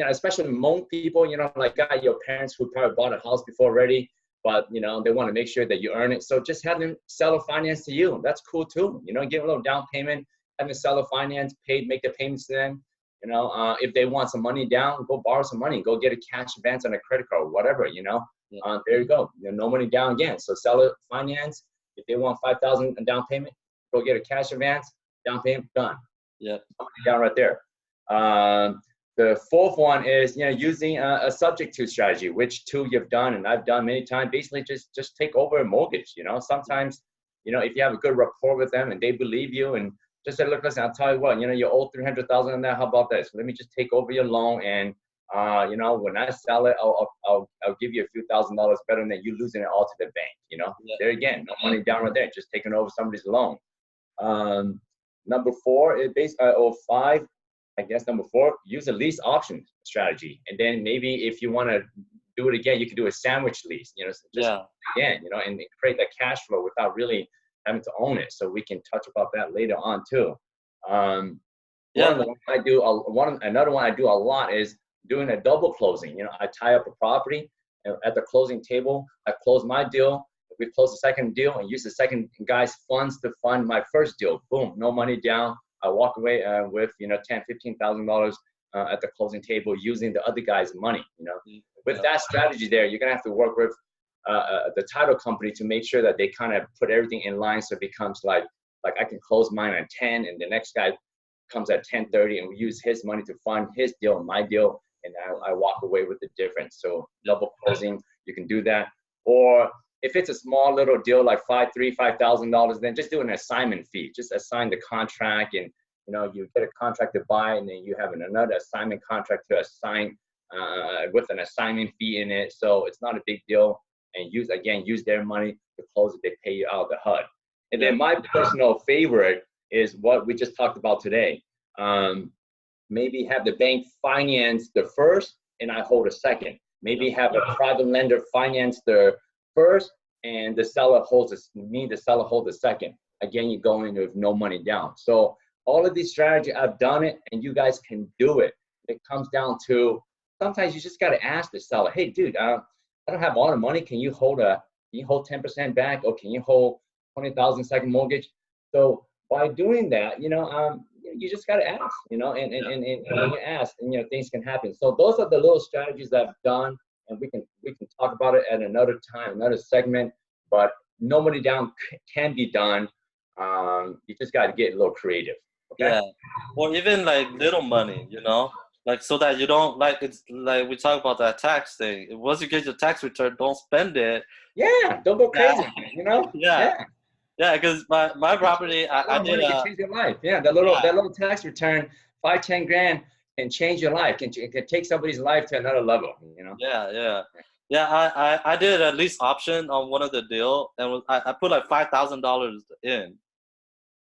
know, especially Hmong people, you know, like got your parents who probably bought a house before already, but you know, they want to make sure that you earn it. So just have them seller finance to you. That's cool too. You know, give a little down payment, have them seller finance, make the payments to them. You know, if they want some money down, go borrow some money, go get a cash advance on a credit card, whatever, you know. yeah, There you go. You know, no money down again. So seller finance, if they want 5,000 down payment, go get a cash advance, down payment, done. yeah, Down right there. The fourth one is, you know, using a subject to strategy, which 2 you've done and I've done many times. Basically, just take over a mortgage. You know, sometimes, you know, if you have a good rapport with them and they believe you, and just say, look, listen, I'll tell you what, you know, you owe 300,000 on that. How about this? Let me just take over your loan, and you know, when I sell it, I'll give you a few $1,000s better than you losing it all to the bank. You know, yeah, there again, no money down right there, just taking over somebody's loan. Number 4 is or 5, I guess. Number 4, use a lease option strategy, and then maybe if you want to do it again, you can do a sandwich lease. You know, so just yeah. again, you know, and create that cash flow without really having to own it. So we can touch about that later on too. Yeah. Another one I do a lot is doing a double closing. You know, I tie up a property and at the closing table, I close my deal. We close the second deal and use the second guy's funds to fund my first deal. Boom, no money down. I walk away with, you know, $10,000, $15,000 at the closing table using the other guy's money. You know, with that strategy there, you're gonna have to work with the title company to make sure that they kind of put everything in line, so it becomes like I can close mine at 10 and the next guy comes at 10:30 and we use his money to fund his deal and my deal, and I walk away with the difference. So double closing, you can do that. Or if it's a small little deal like $5,000, then just do an assignment fee. Just assign the contract, and you know, you get a contract to buy, and then you have another assignment contract to assign with an assignment fee in it. So it's not a big deal. And use their money to close it. They pay you out of the HUD. And then my personal favorite is what we just talked about today. Maybe have the bank finance the first and I hold a second. Maybe have a private lender finance the first and the seller holds the second. Again, you go in with no money down. So all of these strategies, I've done it and you guys can do it. It comes down to, sometimes you just got to ask the seller, hey, dude, I don't have all the money. Can you hold 10% back, or can you hold 20,000 second mortgage? So by doing that, you know, you just got to ask, you know, and when you ask, and you know, things can happen. So those are the little strategies that I've done, and we can talk about it at another time, another segment. But no money down can be done. You just got to get a little creative. Okay? Yeah, or even like little money, you know, like so that you don't, like, it's like we talk about that tax thing. Once you get your tax return, don't spend it. Yeah, don't go crazy. You know. Yeah. Yeah, because my property, I did can change your life. Yeah, that little tax return, 5-10 grand can change your life. Can take somebody's life to another level. You know. Yeah. I did a lease option on one of the deal, and I put like $5,000 in.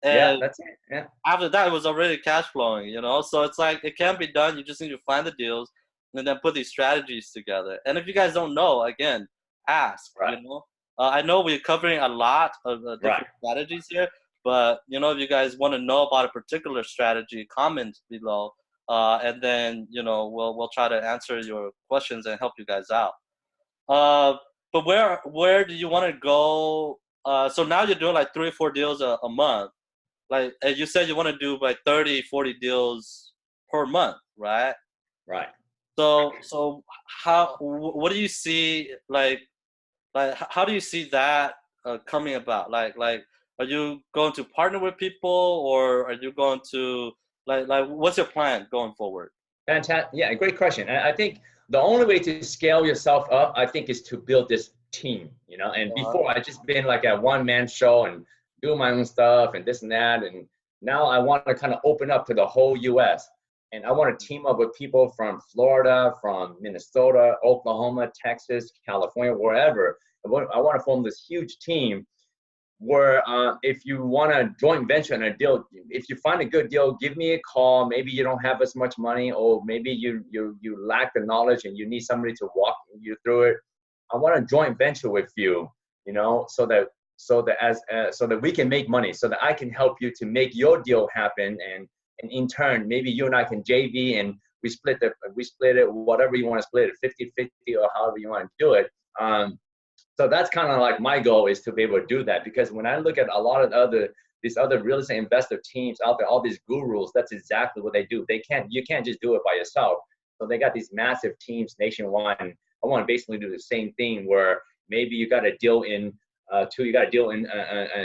Yeah, And that's it. Yeah. after that, it was already cash flowing, you know? So it's like, it can be done. You just need to find the deals and then put these strategies together. And if you guys don't know, again, ask, Right. you know? I know we're covering a lot of different strategies here, but, you know, if you guys want to know about a particular strategy, comment below. And then, you know, we'll try to answer your questions and help you guys out. But where do you want to go? So now you're doing like 3 or 4 deals a month. Like, as you said, you want to do like 30, 40 deals per month, right? Right. So what do you see, like how do you see that coming about? Like, are you going to partner with people, or are you going to, like what's your plan going forward? Fantastic. Yeah, great question. And I think the only way to scale yourself up, I think, is to build this team, you know. And before, I just been like a one-man show and doing my own stuff and this and that. And now I want to kind of open up to the whole US. And I want to team up with people from Florida, from Minnesota, Oklahoma, Texas, California, wherever. I want to form this huge team where if you want to joint venture in a deal, if you find a good deal, give me a call. Maybe you don't have as much money, or maybe you lack the knowledge and you need somebody to walk you through it. I want to joint venture with you, you know, so that we can make money, so that I can help you to make your deal happen, and in turn, maybe you and I can JV and we split it, whatever you want to split it, 50-50 or however you want to do it. So that's kind of like my goal, is to be able to do that, because when I look at a lot of these other real estate investor teams out there, all these gurus, that's exactly what they do. You can't just do it by yourself. So they got these massive teams nationwide. And I want to basically do the same thing, where maybe you got a deal in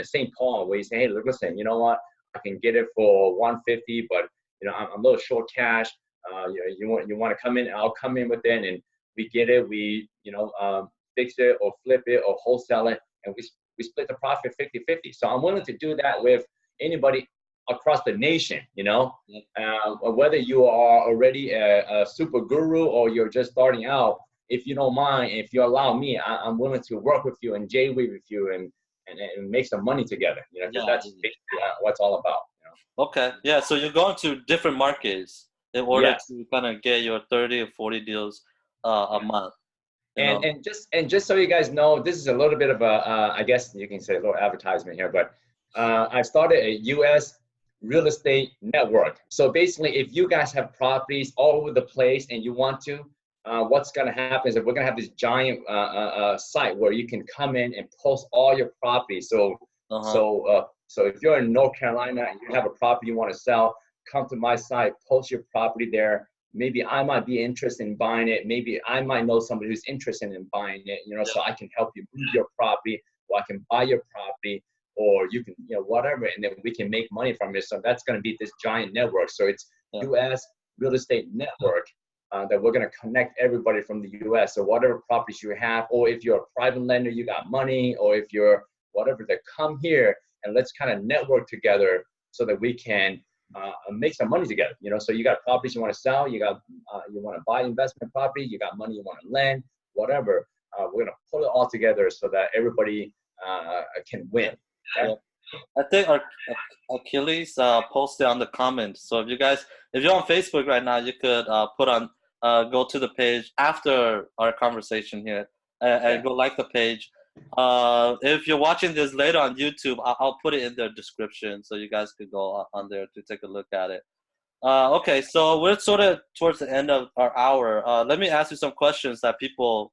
St. Paul, where you say, hey, listen, you know what? I can get it for 150, but you know, I'm a little short cash. You want to come in? I'll come in with it, and we get it. We fix it or flip it or wholesale it, and we split the profit 50-50. So I'm willing to do that with anybody across the nation, you know. Whether you are already a super guru or you're just starting out, if you don't mind, if you allow me, I'm willing to work with you and JV with you and make some money together. You know, that's basically what it's all about. You know? Okay, yeah. So you're going to different markets in order to kind of get your 30 or 40 deals a month. And just so you guys know, this is a little bit of a I guess you can say a little advertisement here, but I started a U.S. real estate network. So basically, if you guys have properties all over the place and you want to, what's going to happen is that we're going to have this giant site where you can come in and post all your properties. So, so if you're in North Carolina and you have a property you want to sell, come to my site, post your property there. Maybe I might be interested in buying it. Maybe I might know somebody who's interested in buying it, you know, so I can help you move your property, or I can buy your property, or you can, you know, whatever, and then we can make money from it. So that's going to be this giant network. So it's U.S. real estate network that we're going to connect everybody from the U.S. So whatever properties you have, or if you're a private lender, you got money, or if you're whatever, that come here and let's kind of network together so that we can make some money together. You know, so you got properties you want to sell, you got you want to buy investment property, you got money you want to lend, whatever. We're gonna pull it all together so that everybody can win. Okay? I think Achilles posted on the comments. So if you're on Facebook right now, you could put on go to the page after our conversation here and go like the page. If you're watching this later on YouTube, I'll put it in the description so you guys could go on there to take a look at it. Okay, so we're sort of towards the end of our hour. Let me ask you some questions that people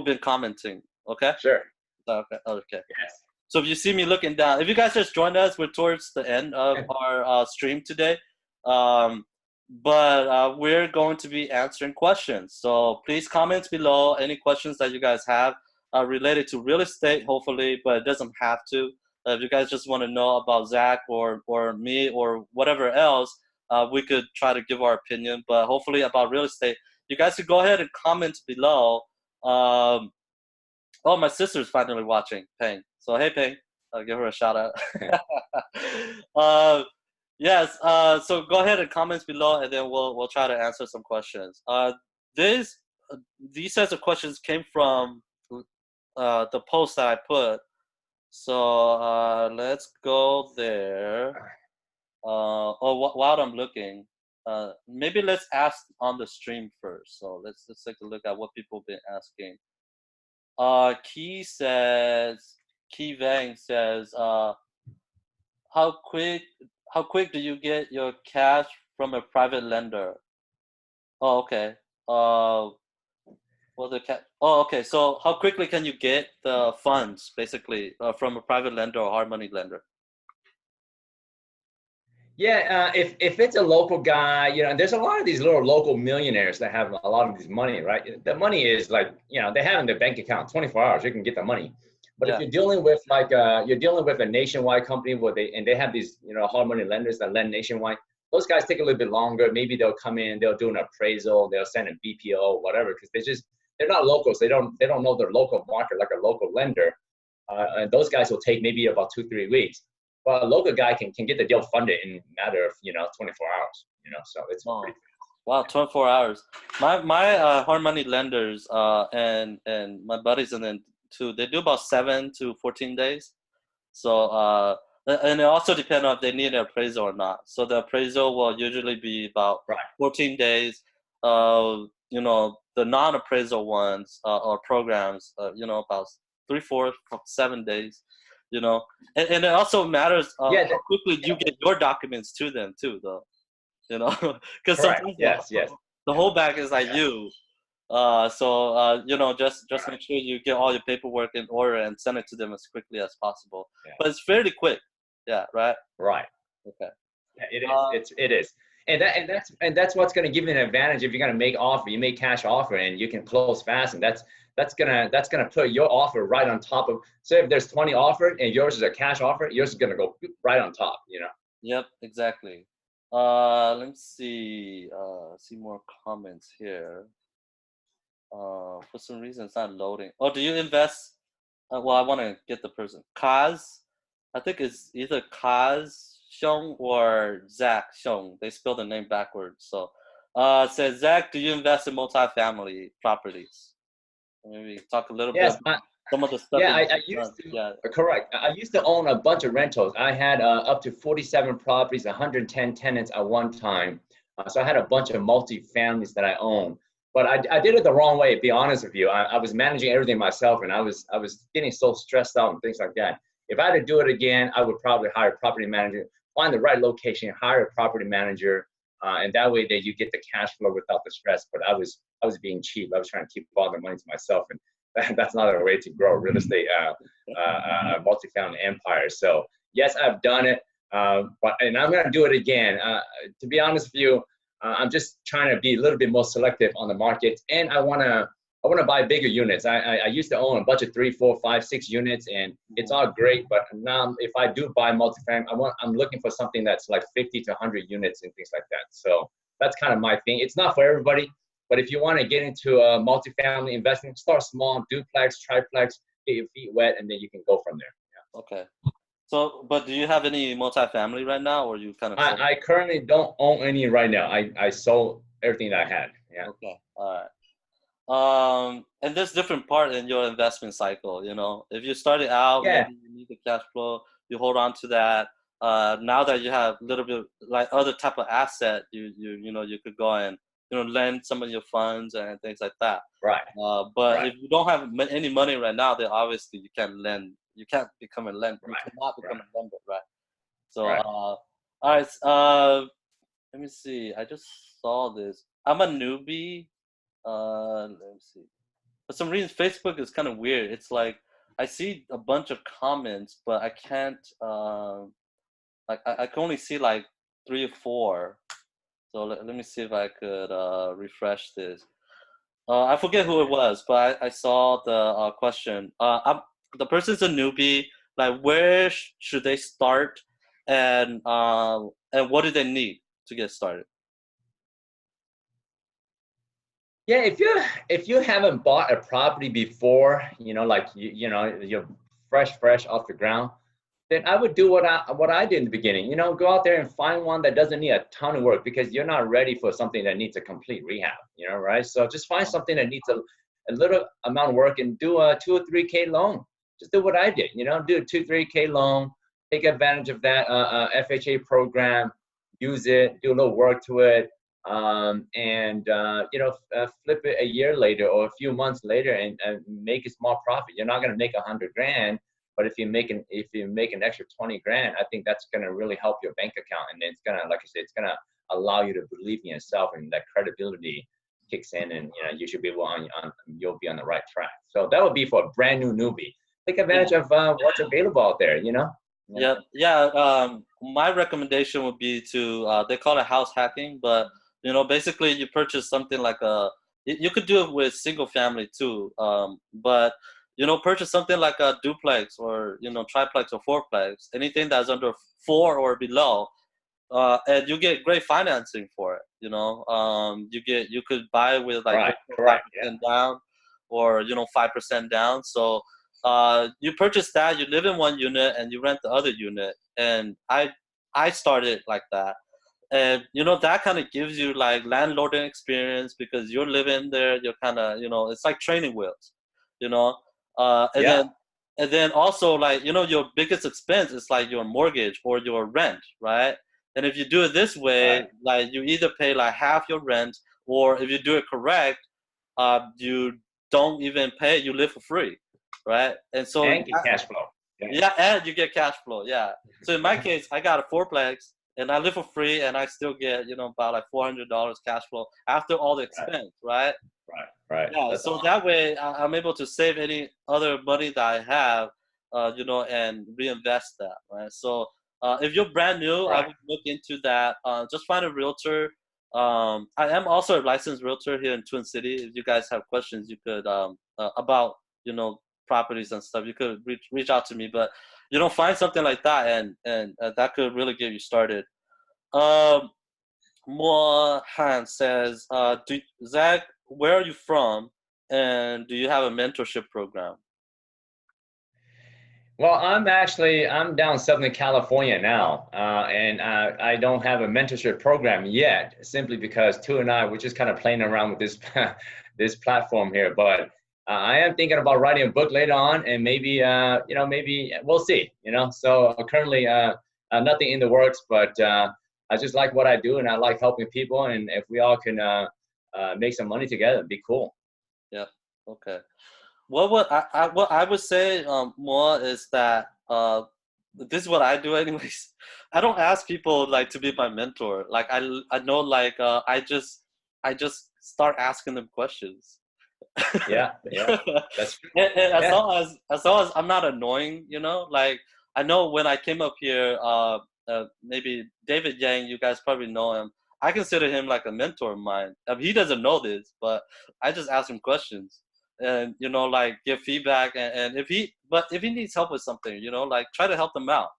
been commenting. Okay. Sure. Okay. Yes. So if you see me looking down, if you guys just joined us, we're towards the end of our stream today. But we're going to be answering questions. So please comment below any questions that you guys have related to real estate, hopefully, but it doesn't have to. If you guys just want to know about Zach or me or whatever else, we could try to give our opinion, but hopefully about real estate. You guys could go ahead and comment below. Oh, my sister's finally watching, Fang. So hey, Fang, I'll give her a shout out. Yes. So go ahead and comment below, and then we'll try to answer some questions. These sets of questions came from the post that I put. So let's go there. While I'm looking, maybe let's ask on the stream first. So let's take a look at what people have been asking. Key Vang says, how quick do you get your cash from a private lender? Oh, okay. Okay. So how quickly can you get the funds, basically, from a private lender or hard money lender? Yeah, if it's a local guy, you know, and there's a lot of these little local millionaires that have a lot of this money, right? The money is like, you know, they have in their bank account 24 hours, you can get the money. But if you're dealing with like you're dealing with a nationwide company where they have these, you know, hard money lenders that lend nationwide, those guys take a little bit longer. Maybe they'll come in, they'll do an appraisal, they'll send a BPO, whatever, because they're not locals. They don't know their local market like a local lender. And those guys will take maybe about 2-3 weeks. But a local guy can get the deal funded in a matter of, you know, 24 hours, you know, so it's pretty fast. Wow, 24 hours. My hard money lenders and my buddies and then too, they do about 7 to 14 days. So and it also depends on if they need an appraisal or not. So the appraisal will usually be about 14 days. You know, the non-appraisal ones or programs, you know, about 3, 4, 7 days. You know, and it also matters how quickly you get your documents to them too, though. You know, because sometimes the whole bag is like you. So you know, just make sure you get all your paperwork in order and send it to them as quickly as possible. But it's fairly quick. Yeah. Right. Right. Okay. Yeah, it is. And that's what's going to give you an advantage if you're going to make offer. You make cash offer and you can close fast, and that's gonna put your offer right on top of. So if there's 20 offered and yours is a cash offer, yours is gonna go right on top. You know. Yep. Exactly. Let me see. See more comments here. For some reason it's not loading. Oh, do you invest? Well, I want to get the person. Kaz, I think it's either Kaz Xiong or Zach Xiong. They spell the name backwards. So, it says, Zach, do you invest in multifamily properties? Maybe talk a little bit about some of the stuff. Yeah, I used to. Correct. I used to own a bunch of rentals. I had up to 47 properties, 110 tenants at one time. So I had a bunch of multi-families that I owned. But I did it the wrong way, to be honest with you. I was managing everything myself, and I was getting so stressed out and things like that. If I had to do it again, I would probably hire a property manager find the right location, hire a property manager, and that way that you get the cash flow without the stress. But I was being cheap. I was trying to keep all the money to myself, and that's not a way to grow a real estate multifamily empire. So yes, I've done it, and I'm gonna do it again. To be honest with you, I'm just trying to be a little bit more selective on the market, and I wanna buy bigger units. I used to own a bunch of 3, 4, 5, 6 units, and it's all great. But now, if I do buy multifamily, I'm looking for something that's like 50 to 100 units and things like that. So that's kind of my thing. It's not for everybody, but if you want to get into multifamily investing, start small, duplex, triplex, get your feet wet, and then you can go from there. Yeah. Okay. So, but do you have any multifamily right now, or you kind of? I currently don't own any right now. I sold everything that I had. Yeah. Okay. All right. And there's different part in your investment cycle. You know, if you started out, Yeah. maybe you need the cash flow, you hold on to that. Now that you have a little bit like other type of asset, you could go and lend some of your funds and things like that. Right. But Right. if you don't have any money right now, then obviously you can't lend. You can't become a lender. Right. You cannot become a lender, right? So, Right. all right. Let me see. I just saw this. I'm a newbie. Let me see. For some reason, Facebook is kind of weird. It's like I see a bunch of comments, but I can't. Like I can only see like 3 or 4. So let me see if I could refresh this. I forget who it was, but I saw the question. The person's a newbie. Like, where should they start, and what do they need to get started? Yeah, if you haven't bought a property before, like you're fresh off the ground, then I would do what I did in the beginning. Go out there and find one that doesn't need a ton of work because you're not ready for something that needs a complete rehab. Right? So just find something that needs a little amount of work and do a 2 or 3K loan. Just do what I did. Do a 2, 3K loan. Take advantage of that FHA program. Use it. Do a little work to it. And flip it a year later or a few months later and make a small profit. You're not going to make 100 grand, but if you make an extra 20 grand, I think that's going to really help your bank account, and it's going to, like I said, it's going to allow you to believe in yourself, and that credibility kicks in, and you should be you'll be on the right track. So that would be for a brand new newbie. Take advantage of what's available out there. Yeah. My recommendation would be to they call it house hacking, but basically you purchase something like you could do it with single family too, but purchase something like a duplex or triplex or fourplex, anything that's under 4 or below, and you get great financing for it. You could buy with like 5% down or 5% down. So you purchase that, you live in one unit and you rent the other unit, and I started like that. And that kind of gives you like landlording experience because you're living there. You're kind of it's like training wheels, you know. And then also like your biggest expense is like your mortgage or your rent, right? And if you do it this way, like you either pay like half your rent, or if you do it correct, you don't even pay. You live for free, right? And so and get cash flow. Yeah, and you get cash flow. Yeah. So in my case, I got a fourplex, and I live for free, and I still get about like $400 cash flow after all the expense, right? Right. Yeah. That's So awesome. that way, I'm able to save any other money that I have, and reinvest that, right? So if you're brand new, I would look into that. Just find a realtor. I am also a licensed realtor here in Twin City. If you guys have questions, you could about properties and stuff, you could reach out to me. But find something like that, and that could really get you started. Um, Mohan says, Zach, where are you from, and do you have a mentorship program? Well, I'm down Southern California now, and I don't have a mentorship program yet, simply because Tu and I, we're just kind of playing around with this this platform here. But I am thinking about writing a book later on, and maybe maybe we'll see. So currently nothing in the works, but I just like what I do, and I like helping people, and if we all can make some money together, it'd be cool. Yeah. Okay. What I would say more is that this is what I do anyways. I don't ask people like to be my mentor. Like I know like I just start asking them questions. Yeah, yeah, that's true. And Yeah, as long as I'm not annoying, like I know when I came up here, maybe David Yang, you guys probably know him. I consider him like a mentor of mine. He doesn't know this, but I just ask him questions and like give feedback and if he needs help with something, like try to help them out,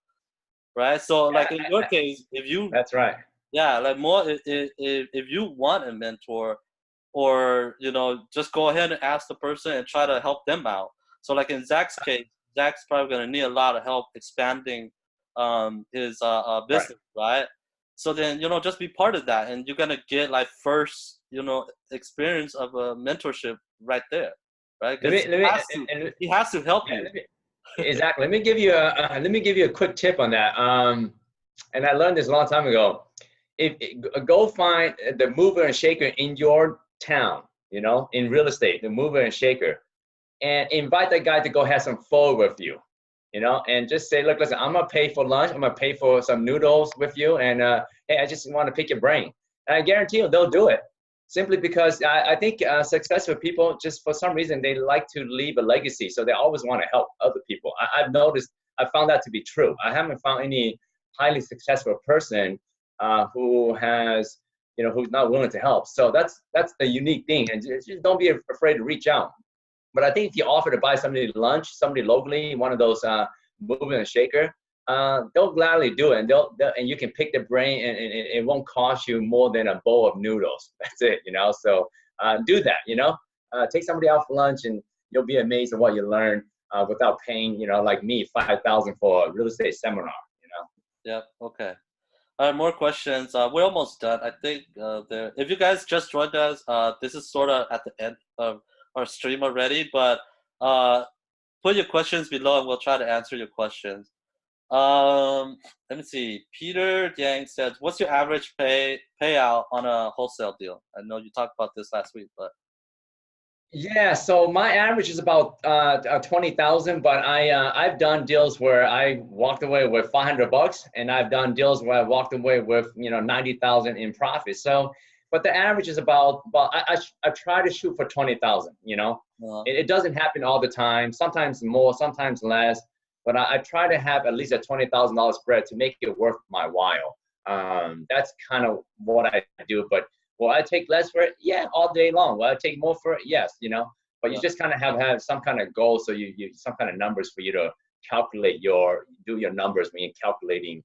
right? So like in your yeah, case, if you that's right. yeah, like more if you want a mentor, or just go ahead and ask the person and try to help them out. So like in Zach's case, Zach's probably gonna need a lot of help expanding his Right. business, right? So then just be part of that, and you're gonna get like first experience of a mentorship right there, right? Let Because me let me he has to help yeah, you. exactly. Let me give you a quick tip on that. And I learned this a long time ago. Go find the mover and shaker in your town, in real estate, the mover and shaker, and invite that guy to go have some pho with you, and just say, look, listen, I'm gonna pay for lunch. I'm gonna pay for some noodles with you, and hey, I just want to pick your brain. And I guarantee you, they'll do it. Simply because I think successful people, just for some reason, they like to leave a legacy, so they always want to help other people. I've noticed, I found that to be true. I haven't found any highly successful person who has, who's not willing to help. So that's the unique thing, and just don't be afraid to reach out. But I think if you offer to buy somebody lunch, somebody locally, one of those mover and shaker, they'll gladly do it, and and you can pick the brain, and it won't cost you more than a bowl of noodles. That's it, So do that, take somebody out for lunch, and you'll be amazed at what you learn without paying, like me, 5,000 for a real estate seminar. Yep. Okay. All right, more questions. We're almost done. I think if you guys just joined us, this is sort of at the end of our stream already, but put your questions below and we'll try to answer your questions. Let me see. Peter Yang says, what's your average payout on a wholesale deal? I know you talked about this last week, but Yeah, so my average is about 20,000, but I've done deals where I walked away with 500 bucks, and I've done deals where I walked away with 90,000 in profit. So, but the average is about I try to shoot for 20,000. uh, It doesn't happen all the time. Sometimes more, sometimes less, but I try to have at least a $20,000 spread to make it worth my while. That's kind of what I do, but. Will I take less for it? Yeah, all day long. Will I take more for it? Yes, But you yeah, just kind of have some kind of goal, so you some kind of numbers for you to do your numbers when you're calculating,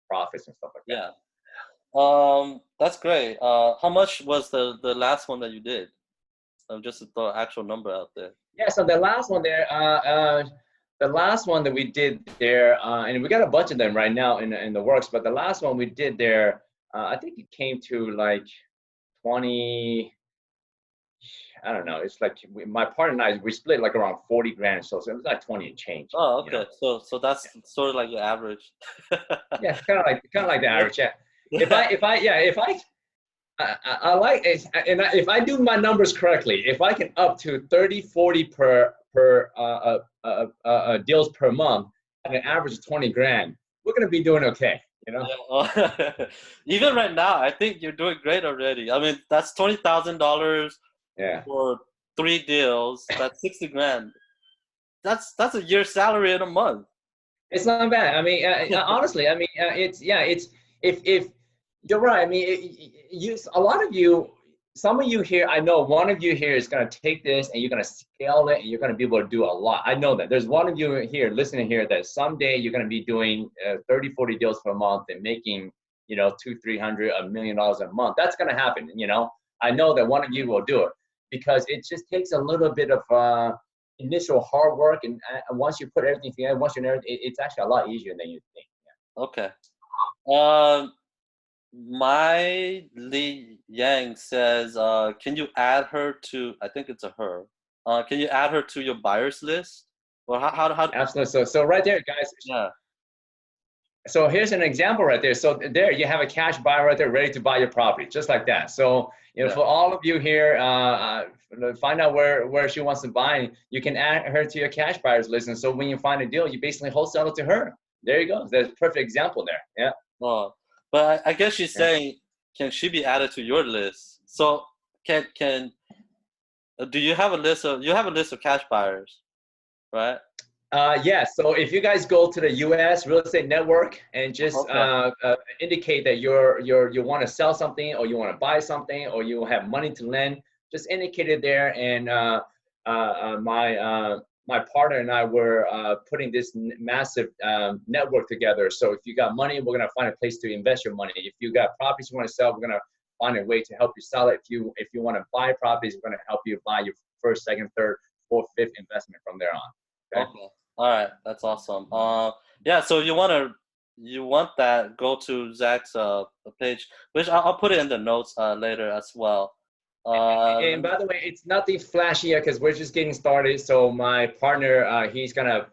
profits and stuff like that. yeah. That's great. How much was the last one that you did? Just to throw an actual number out there. Yeah. So the last one there, the last one that we did there, and we got a bunch of them right now in the works. But the last one we did there, I think it came to like 20. I don't know. It's like my partner and I, we split like around 40 grand. So it was like 20 and change, Oh, okay. So that's sort of like your average. Yeah, kind of like the average. Yeah. I like it, and if I do my numbers correctly, if I can up to 30, 40 per deals per month at an average of 20 grand, we're gonna be doing okay. Yeah. Even right now, I think you're doing great already. I mean, that's $20,000 Yeah. for 3 deals. That's 60 grand. That's a year's salary in a month. It's not bad. I mean, honestly, I mean, it's if you're right. I mean, a lot of you, some of you here, I know one of you here is going to take this and you're going to scale it and you're going to be able to do a lot. I know that there's one of you here listening here that someday you're going to be doing 30, 40 deals per month and making, 200, 300, $1 million a month. That's going to happen. I know that one of you will do it because it just takes a little bit of, initial hard work, and once you put everything together, once you know it's actually a lot easier than you think. Okay. Um, my Li Yang says, can you add her to? I think it's a her. Can you add her to your buyers list? Or how? Absolutely. So right there, guys. Yeah. So here's an example right there. So there you have a cash buyer right there ready to buy your property, just like that. So, for all of you here, find out where she wants to buy. You can add her to your cash buyers list. And so when you find a deal, you basically wholesale it to her. There you go. There's a perfect example there. Yeah. Oh, but I guess she's saying, can she be added to your list? So can do you have a list of cash buyers, right? Yeah, so if you guys go to the U.S. Real Estate Network and just indicate that you want to sell something or you want to buy something or you have money to lend, just indicate it there. And my partner and I were putting this massive network together. So if you got money, we're gonna find a place to invest your money. If you got properties you want to sell, we're gonna find a way to help you sell it. If you want to buy properties, we're gonna help you buy your first, second, third, fourth, fifth investment from there on. Okay. All right. That's awesome. Yeah. So you want that? Go to Zach's page, which I'll put it in the notes later as well. And by the way, it's nothing flashy yet because we're just getting started. So my partner, he's gonna,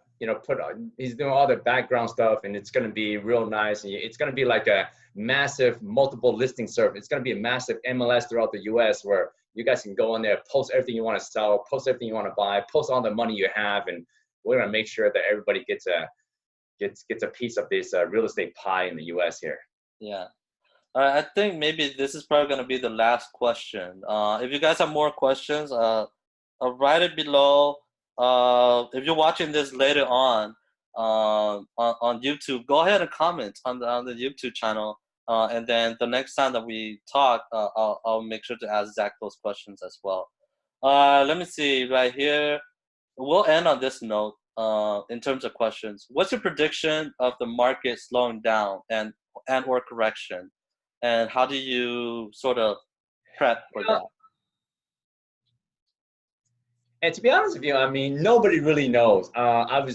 he's doing all the background stuff, and it's gonna be real nice. And it's gonna be like a massive multiple listing service. It's gonna be a massive MLS throughout the U.S. where you guys can go in there, post everything you want to sell, post everything you want to buy, post all the money you have, and we're gonna make sure that everybody gets a piece of this real estate pie in the U.S. here. Yeah. All right. I think maybe this is probably gonna be the last question. If you guys have more questions, write it below. If you're watching this later on YouTube, go ahead and comment on the YouTube channel. And then the next time that we talk, I'll make sure to ask Zach those questions as well. Let me see right here. We'll end on this note in terms of questions. What's your prediction of the market slowing down and or correction? And how do you sort of prep for that? And to be honest with you, I mean, nobody really knows. I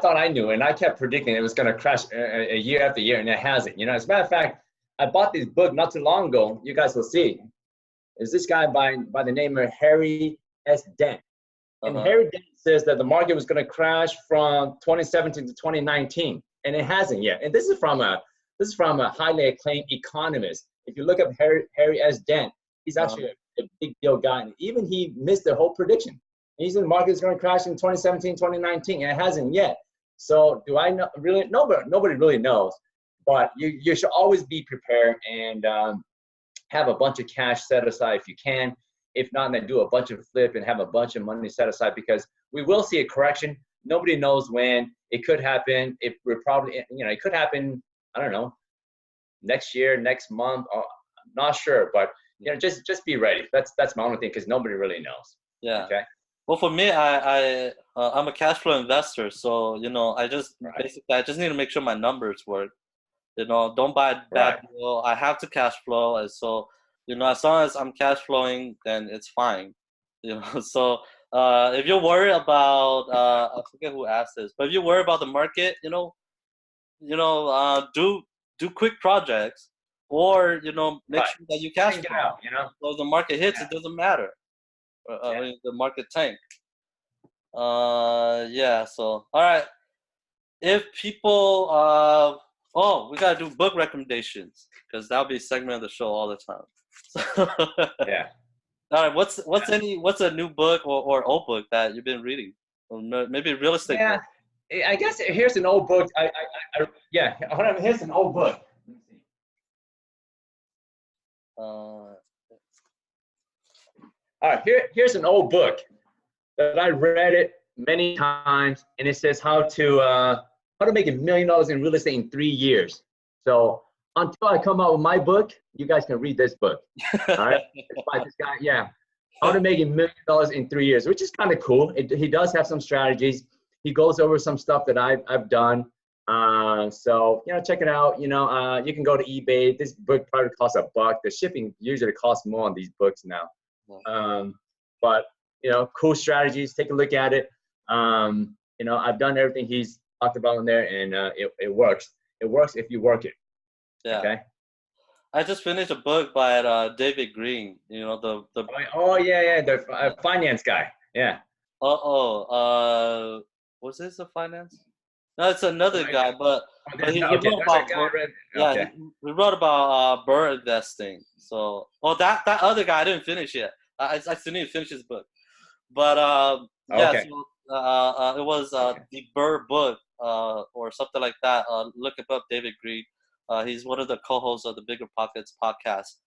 thought I knew, and I kept predicting it was going to crash a year after year, and it hasn't. As a matter of fact, I bought this book not too long ago. You guys will see. Is this guy by the name of Harry S. Dent. And Harry Dent says that the market was going to crash from 2017 to 2019, and it hasn't yet. And this is from a highly acclaimed economist. If you look up Harry S. Dent, he's actually a big deal guy. And even he missed the whole prediction. He said the market is going to crash in 2017, 2019, and it hasn't yet. So do I know? Really, nobody really knows. But you should always be prepared and have a bunch of cash set aside if you can. If not, then do a bunch of flip and have a bunch of money set aside, because we will see a correction. Nobody knows when. It could happen. It could happen, I don't know, next year, next month. I'm not sure, but just be ready. That's my only thing, because nobody really knows. Yeah. Okay. Well, for me, I'm a cash flow investor, so I just basically I just need to make sure my numbers work. Don't buy a bad deal. I have to cash flow, and so as long as I'm cash flowing, then it's fine. So if you're worried about I forget who asked this, but if you're worried about the market, do quick projects, or make sure that you cash flow. Out, So if the market hits, it doesn't matter. The market tank. Yeah. So all right. If people we gotta do book recommendations, because that'll be a segment of the show all the time. Yeah. All right. What's a new book or old book that you've been reading? Or maybe a real estate book. I guess here's an old book. Hold on. Here's an old book. Let me see. All right. Here's an old book that I read it many times, and it says how to make $1 million in real estate in 3 years. So until I come out with my book, you guys can read this book. All right. It's by this guy. Yeah. How to make $1 million in 3 years, which is kind of cool. He does have some strategies. He goes over some stuff that I've done. So check it out. You can go to eBay. This book probably costs $1. The shipping usually costs more on these books now. But cool strategies. Take a look at it. I've done everything he's talked about in there, and it works. It works if you work it. Yeah. Okay. I just finished a book by David Green. The the finance guy. Yeah. Was this a finance? No, it's another Like, guy, but oh, he okay, wrote another about guy read. yeah, Okay, he wrote about bird investing. So, well, that other guy I didn't finish yet. I still need to finish his book. But yeah, okay, so it was okay. the Bird book or something like that. Look him up, David Greed. He's one of the co-hosts of the Bigger Pockets podcast.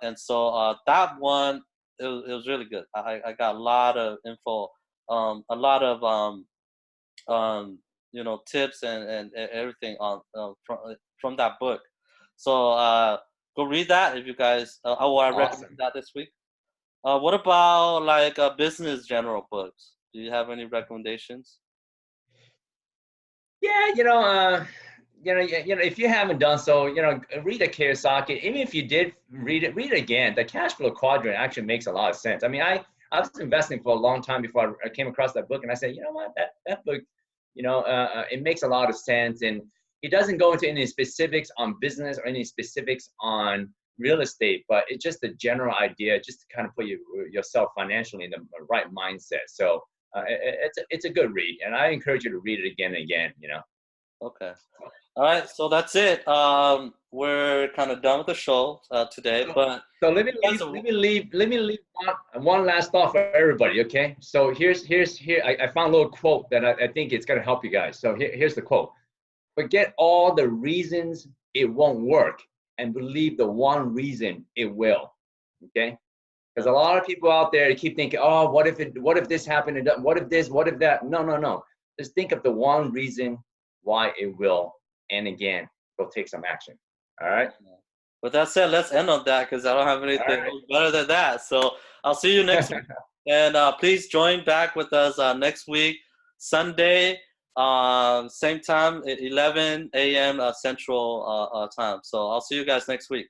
And so that one, it was really good. I got a lot of info, a lot of tips and everything on from that book. So go read that if you guys. I recommend Awesome. that this week. What about like business general books? Do you have any recommendations? Yeah, if you haven't done so, read a Kiyosaki. Even if you did read it again. The cash flow quadrant actually makes a lot of sense. I mean, I was investing for a long time before I came across that book, and I said, you know what, that book, it makes a lot of sense, and it doesn't go into any specifics on business or any specifics on real estate, but it's just a general idea, just to kind of put yourself financially in the right mindset. So it's a good read, and I encourage you to read it again and again. Okay. All right. So that's it. We're kind of done with the show today, So, but so if you guys let me leave one last thought for everybody. Okay. So here I found a little quote that I think it's gonna help you guys. So here's the quote: forget all the reasons it won't work and believe the one reason it will. Okay. Because a lot of people out there keep thinking, oh, what if this happened, and what if this, what if that? No, no, no. Just think of the one reason why it will, and again, go take some action. All right. with that said, let's end on that because I don't have All anything right. better than that. So I'll see you next week, and please join back with us next week, Sunday, same time, 11 a.m. Central time. So I'll see you guys next week.